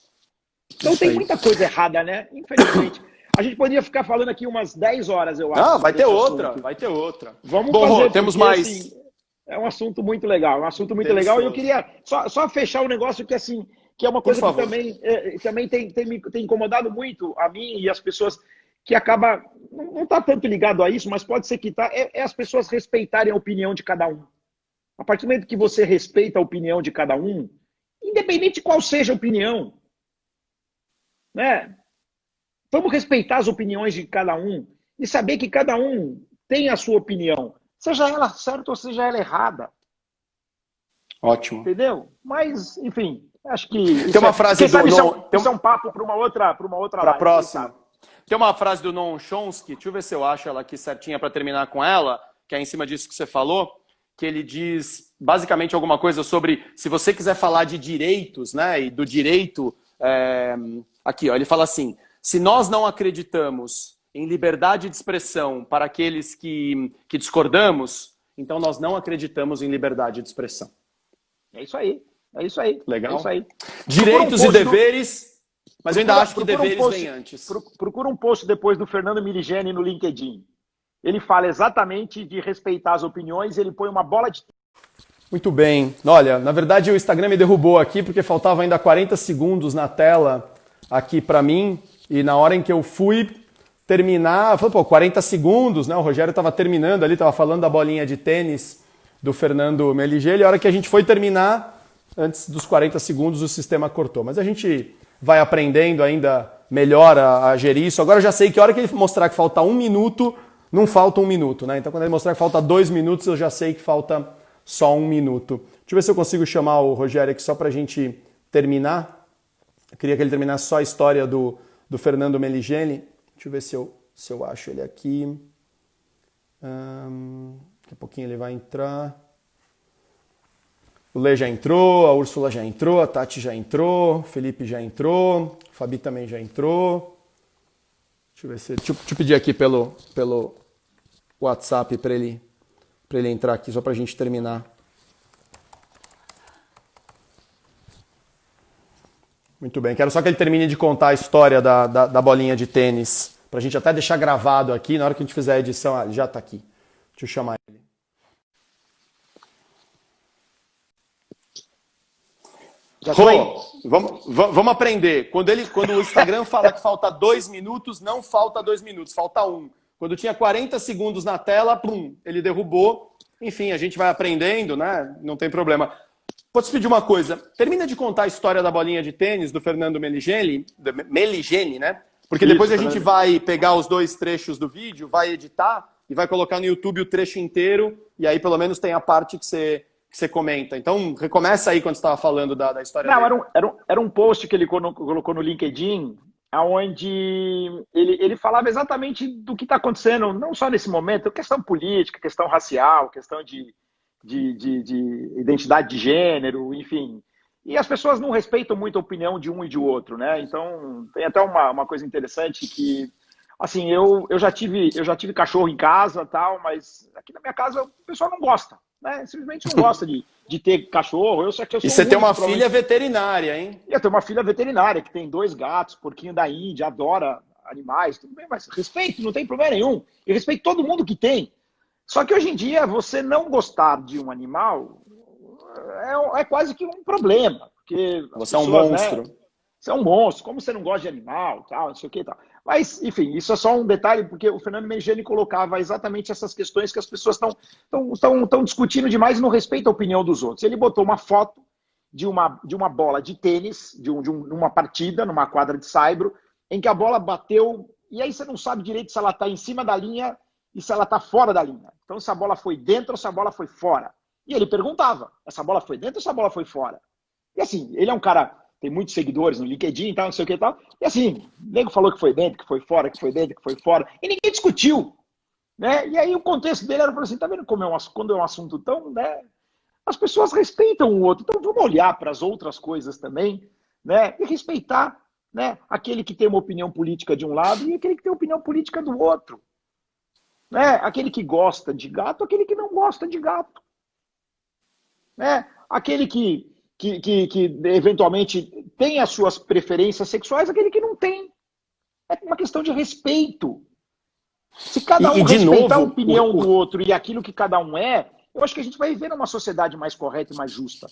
Então tem muita coisa errada, né? Infelizmente. A gente poderia ficar falando aqui umas 10 horas, eu acho.
Não, vai ter outra, vai ter outra.
Vamos
Bom,
fazer,
temos
porque,
mais.
Assim, é um assunto muito legal, legal. E eu queria só fechar um negócio que, assim, que é uma coisa que também tem incomodado muito a mim e as pessoas que acaba, não está tanto ligado a isso, mas pode ser que tá, é as pessoas respeitarem a opinião de cada um. A partir do momento que você respeita a opinião de cada um, independente de qual seja a opinião, né? Vamos respeitar as opiniões de cada um e saber que cada um tem a sua opinião, seja ela certa ou seja ela errada.
Ótimo.
Entendeu? Mas, enfim, acho que...
Tem uma frase do...
Isso é um papo para uma outra
Para a próxima. Tem uma frase do Noam Chomsky, deixa eu ver se eu acho ela aqui certinha para terminar com ela, que é em cima disso que você falou, que ele diz basicamente alguma coisa sobre se você quiser falar de direitos, né, e do direito... Aqui, ó, ele fala assim... Se nós não acreditamos em liberdade de expressão para aqueles que discordamos, então nós não acreditamos em liberdade de expressão.
É isso aí. É isso aí.
Legal.
É isso aí.
Direitos e deveres, mas eu ainda acho que deveres vêm antes.
Procura um post depois do Fernando Miligeni no LinkedIn. Ele fala exatamente de respeitar as opiniões, ele põe uma bola de...
Muito bem. Olha, na verdade o Instagram me derrubou aqui porque faltava ainda 40 segundos na tela aqui para mim. E na hora em que eu fui terminar, eu falei, 40 segundos, né? O Rogério estava terminando ali, estava falando da bolinha de tênis do Fernando Meligeni, e a hora que a gente foi terminar, antes dos 40 segundos, o sistema cortou. Mas a gente vai aprendendo ainda melhor a gerir isso. Agora eu já sei que a hora que ele mostrar que falta 1 minuto, não falta 1 minuto, né? Então quando ele mostrar que falta 2 minutos, eu já sei que falta só 1 minuto. Deixa eu ver se eu consigo chamar o Rogério aqui só para a gente terminar. Eu queria que ele terminasse só a história do Fernando Meligeni. Deixa eu ver se eu acho ele aqui. Daqui a pouquinho ele vai entrar. O Lê já entrou, a Úrsula já entrou, a Tati já entrou, o Felipe já entrou, o Fabi também já entrou. Deixa eu ver se... Deixa eu pedir aqui pelo WhatsApp para ele entrar aqui, só para a gente terminar. Muito bem, quero só que ele termine de contar a história da bolinha de tênis, para a gente até deixar gravado aqui, na hora que a gente fizer a edição. Ele já está aqui. Deixa eu chamar ele. Rô, vamos aprender. Quando o Instagram fala que falta 2 minutos, não falta 2 minutos, falta 1. Quando tinha 40 segundos na tela, pum, ele derrubou. Enfim, a gente vai aprendendo, né? Não tem problema. Posso te pedir uma coisa? Termina de contar a história da bolinha de tênis do Fernando Meligeni, né? Porque depois a gente vai pegar os 2 trechos do vídeo, vai editar e vai colocar no YouTube o trecho inteiro, e aí pelo menos tem a parte que você comenta. Então, recomeça aí quando você estava falando da história dele.
Era um post que ele colocou no LinkedIn, onde ele falava exatamente do que está acontecendo, não só nesse momento, questão política, questão racial, questão de identidade de gênero, enfim. E as pessoas não respeitam muito a opinião de um e de outro, né? Então, tem até uma coisa interessante que, assim, eu já tive cachorro em casa, tal, mas aqui na minha casa o pessoal não gosta, né? Simplesmente não gosta de ter cachorro.
E você tem uma filha veterinária, hein?
Eu tenho uma filha veterinária que tem 2 gatos, porquinho da Índia, adora animais, tudo bem, mas respeito, não tem problema nenhum. Eu respeito todo mundo que tem. Só que hoje em dia, você não gostar de um animal é quase que um problema. Porque
você é um monstro.
Né, você é um monstro. Como você não gosta de animal, tal, não sei o que e tal. Mas, enfim, isso é só um detalhe, porque o Fernando Meligeni colocava exatamente essas questões que as pessoas estão discutindo demais e não respeitam a opinião dos outros. Ele botou uma foto de uma bola de tênis, de uma partida, numa quadra de saibro, em que a bola bateu, e aí você não sabe direito se ela está em cima da linha e se ela está fora da linha. Então, se a bola foi dentro ou se a bola foi fora. E ele perguntava, essa bola foi dentro ou essa bola foi fora? E assim, ele é um cara, tem muitos seguidores no LinkedIn e tal, não sei o que e tal. E assim, o nego falou que foi dentro, que foi fora, que foi dentro, que foi fora. E ninguém discutiu. Né? E aí o contexto dele era assim, tá vendo como quando é um assunto tão... Né, as pessoas respeitam o outro. Então vamos olhar para as outras coisas também, né? E respeitar, né, aquele que tem uma opinião política de um lado e aquele que tem uma opinião política do outro. Né? Aquele que gosta de gato, aquele que não gosta de gato. Né? Aquele que eventualmente tem as suas preferências sexuais, aquele que não tem. É uma questão de respeito. Se cada um respeitar a opinião do outro e aquilo que cada um é, eu acho que a gente vai viver numa sociedade mais correta e mais justa.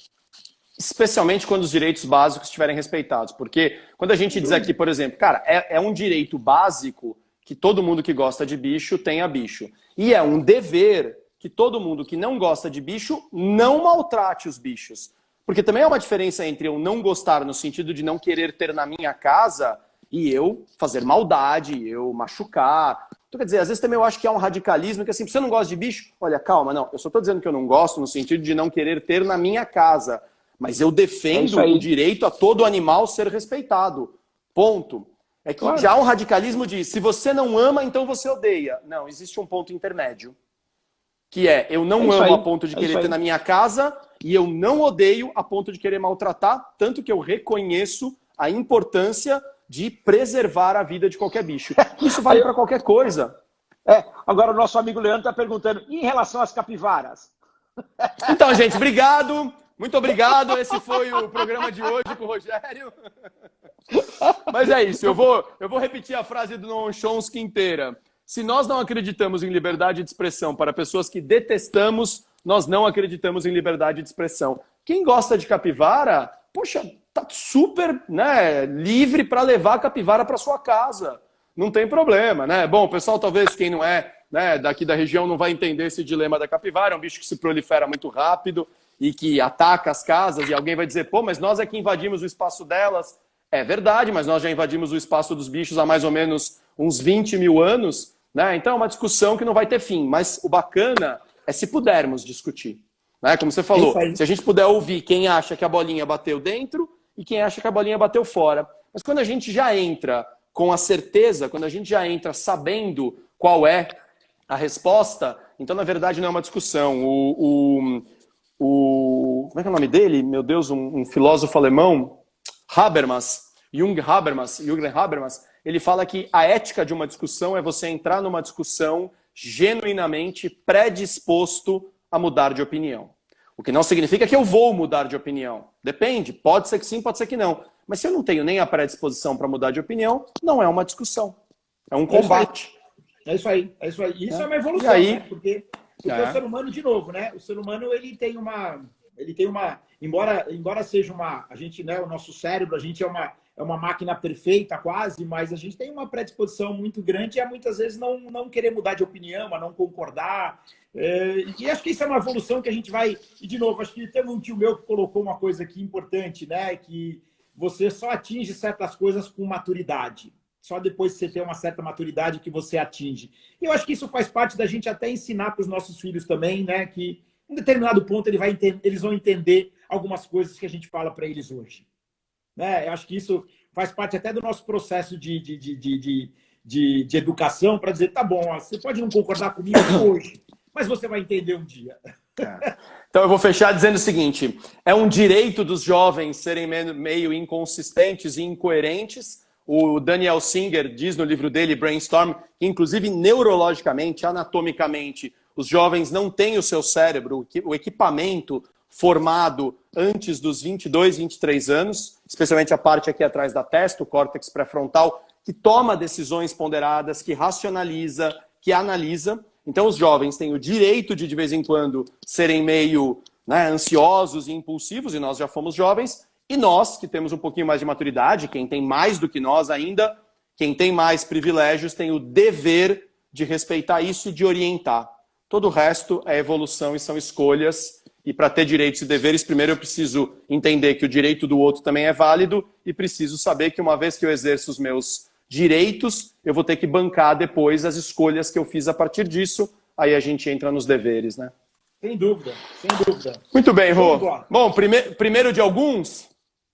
Especialmente quando os direitos básicos estiverem respeitados. Porque quando a gente diz aqui, por exemplo, cara, é um direito básico que todo mundo que gosta de bicho tenha bicho. E é um dever que todo mundo que não gosta de bicho não maltrate os bichos. Porque também é uma diferença entre eu não gostar no sentido de não querer ter na minha casa e eu fazer maldade, eu machucar. Então, quer dizer, às vezes também eu acho que há um radicalismo que assim, você não gosta de bicho? Olha, calma, não. Eu só estou dizendo que eu não gosto no sentido de não querer ter na minha casa. Mas eu defendo o direito a todo animal ser respeitado. Ponto. É que já há um radicalismo de se você não ama, então você odeia. Não, existe um ponto intermédio. Que é, eu não amo a ponto de querer ter na minha casa e eu não odeio a ponto de querer maltratar, tanto que eu reconheço a importância de preservar a vida de qualquer bicho. Isso vale para qualquer coisa.
Agora o nosso amigo Leandro está perguntando, e em relação às capivaras?
Então, gente, obrigado. Muito obrigado. Esse foi o programa de hoje com o Rogério. Mas é isso. Eu vou repetir a frase do Noam Chomsky inteira. Se nós não acreditamos em liberdade de expressão para pessoas que detestamos, nós não acreditamos em liberdade de expressão. Quem gosta de capivara, poxa, tá super, né, livre para levar a capivara para sua casa. Não tem problema, né? Bom, o pessoal, talvez quem não é, né, daqui da região não vai entender esse dilema da capivara. É um bicho que se prolifera muito rápido e que ataca as casas e alguém vai dizer, pô, mas nós é que invadimos o espaço delas. É verdade, mas nós já invadimos o espaço dos bichos há mais ou menos uns 20 mil anos né? Então é uma discussão que não vai ter fim, mas o bacana é se pudermos discutir, né? Como você falou, se a gente puder ouvir quem acha que a bolinha bateu dentro e quem acha que a bolinha bateu fora. Mas quando a gente já entra com a certeza, quando a gente já entra sabendo qual é a resposta, então na verdade não é uma discussão. Como é que é o nome dele? Meu Deus, um filósofo alemão, Jürgen Habermas, ele fala que a ética de uma discussão é você entrar numa discussão genuinamente predisposto a mudar de opinião. O que não significa que eu vou mudar de opinião. Depende, pode ser que sim, pode ser que não. Mas se eu não tenho nem a predisposição para mudar de opinião, não é uma discussão. É um combate.
É isso aí. Isso é uma evolução, né? Porque o ser humano, de novo, né? O ser humano, ele tem uma... Embora seja uma... A gente, né? O nosso cérebro, a gente é uma máquina perfeita quase, mas a gente tem uma predisposição muito grande a muitas vezes não querer mudar de opinião, a não concordar. E acho que isso é uma evolução que a gente vai... E, de novo, acho que teve um tio meu que colocou uma coisa aqui importante, né? Que você só atinge certas coisas com maturidade. Só depois de você ter uma certa maturidade que você atinge. E eu acho que isso faz parte da gente até ensinar para os nossos filhos também, né? Que em determinado ponto eles vão entender algumas coisas que a gente fala para eles hoje. Né? Eu acho que isso faz parte até do nosso processo de educação para dizer, tá bom, ó, você pode não concordar comigo hoje, mas você vai entender um dia.
Então eu vou fechar dizendo o seguinte, é um direito dos jovens serem meio inconsistentes e incoerentes. O Daniel Singer diz no livro dele, Brainstorm, que inclusive neurologicamente, anatomicamente, os jovens não têm o seu cérebro, o equipamento formado antes dos 22, 23 anos, especialmente a parte aqui atrás da testa, o córtex pré-frontal, que toma decisões ponderadas, que racionaliza, que analisa. Então os jovens têm o direito de vez em quando, serem meio, né, ansiosos e impulsivos, e nós já fomos jovens, e nós, que temos um pouquinho mais de maturidade, quem tem mais do que nós ainda, quem tem mais privilégios, tem o dever de respeitar isso e de orientar. Todo o resto é evolução e são escolhas. E para ter direitos e deveres, primeiro eu preciso entender que o direito do outro também é válido e preciso saber que uma vez que eu exerço os meus direitos, eu vou ter que bancar depois as escolhas que eu fiz a partir disso. Aí a gente entra nos deveres, né?
Sem dúvida, sem dúvida.
Muito bem, Rô. Bom, primeiro de alguns?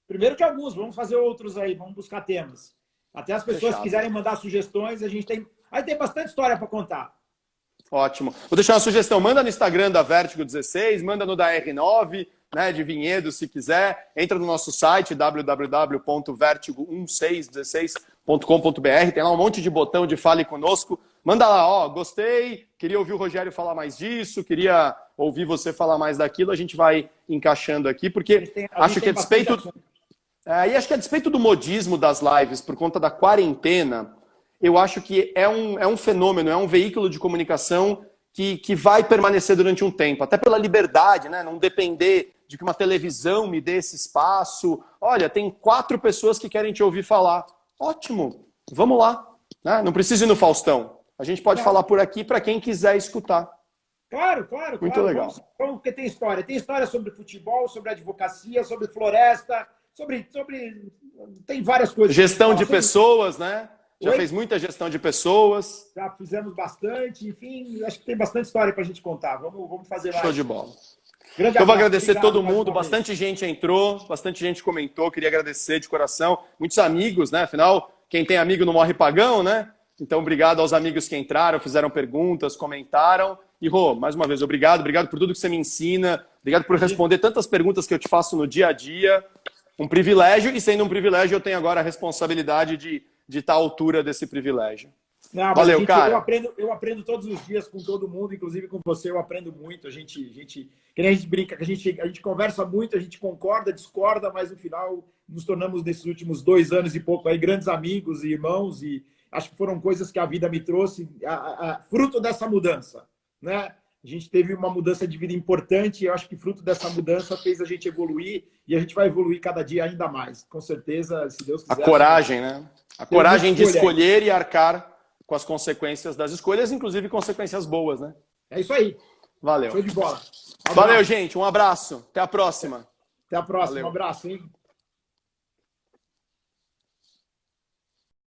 Primeiro de alguns, vamos fazer outros aí, vamos buscar temas. Até as pessoas que quiserem mandar sugestões, a gente tem... Aí tem bastante história para contar.
Ótimo. Vou deixar uma sugestão. Manda no Instagram da Vertigo 16, manda no da R9, né, de Vinhedo, se quiser. Entra no nosso site, www.vertigo1616.com.br. Tem lá um monte de botão de Fale Conosco. Manda lá, ó, gostei, queria ouvir o Rogério falar mais disso, queria ouvir você falar mais daquilo. A gente vai encaixando aqui, porque acho que a despeito... e acho que a despeito do modismo das lives, por conta da quarentena... Eu acho que é um fenômeno, é um veículo de comunicação que vai permanecer durante um tempo, até pela liberdade, né? Não depender de que uma televisão me dê esse espaço. Olha, tem 4 pessoas que querem te ouvir falar. Ótimo, vamos lá. Né? Não precisa ir no Faustão. A gente pode falar por aqui para quem quiser escutar.
Claro.
Muito legal.
Vamos, porque tem história. Tem história sobre futebol, sobre advocacia, sobre floresta, tem várias coisas.
Gestão de pessoas, né? Já fez muita gestão de pessoas.
Já fizemos bastante, enfim, acho que tem bastante história para a gente contar. Vamos fazer mais.
Show de bola. Eu vou agradecer todo mundo, bastante gente entrou, bastante gente comentou, queria agradecer de coração. Muitos amigos, né? Afinal, quem tem amigo não morre pagão, né? Então, obrigado aos amigos que entraram, fizeram perguntas, comentaram. E, Rô, mais uma vez, obrigado por tudo que você me ensina, obrigado por responder tantas perguntas que eu te faço no dia a dia. Um privilégio, e sendo um privilégio, eu tenho agora a responsabilidade de estar à altura desse privilégio.
Não,
valeu, cara.
Eu aprendo todos os dias com todo mundo, inclusive com você, eu aprendo muito. Que nem a gente brinca, que a gente conversa muito, a gente concorda, discorda, mas no final nos tornamos, nesses últimos 2 anos e pouco, aí, grandes amigos e irmãos, e acho que foram coisas que a vida me trouxe, fruto dessa mudança, né? A gente teve uma mudança de vida importante e eu acho que fruto dessa mudança fez a gente evoluir e a gente vai evoluir cada dia ainda mais. Com certeza, se Deus quiser.
A coragem, né? A coragem de escolher e arcar com as consequências das escolhas, inclusive consequências boas, né?
É isso aí.
Valeu.
Show de bola.
Valeu, gente. Um abraço. Até a próxima.
Até a próxima.
Valeu.
Um abraço, hein?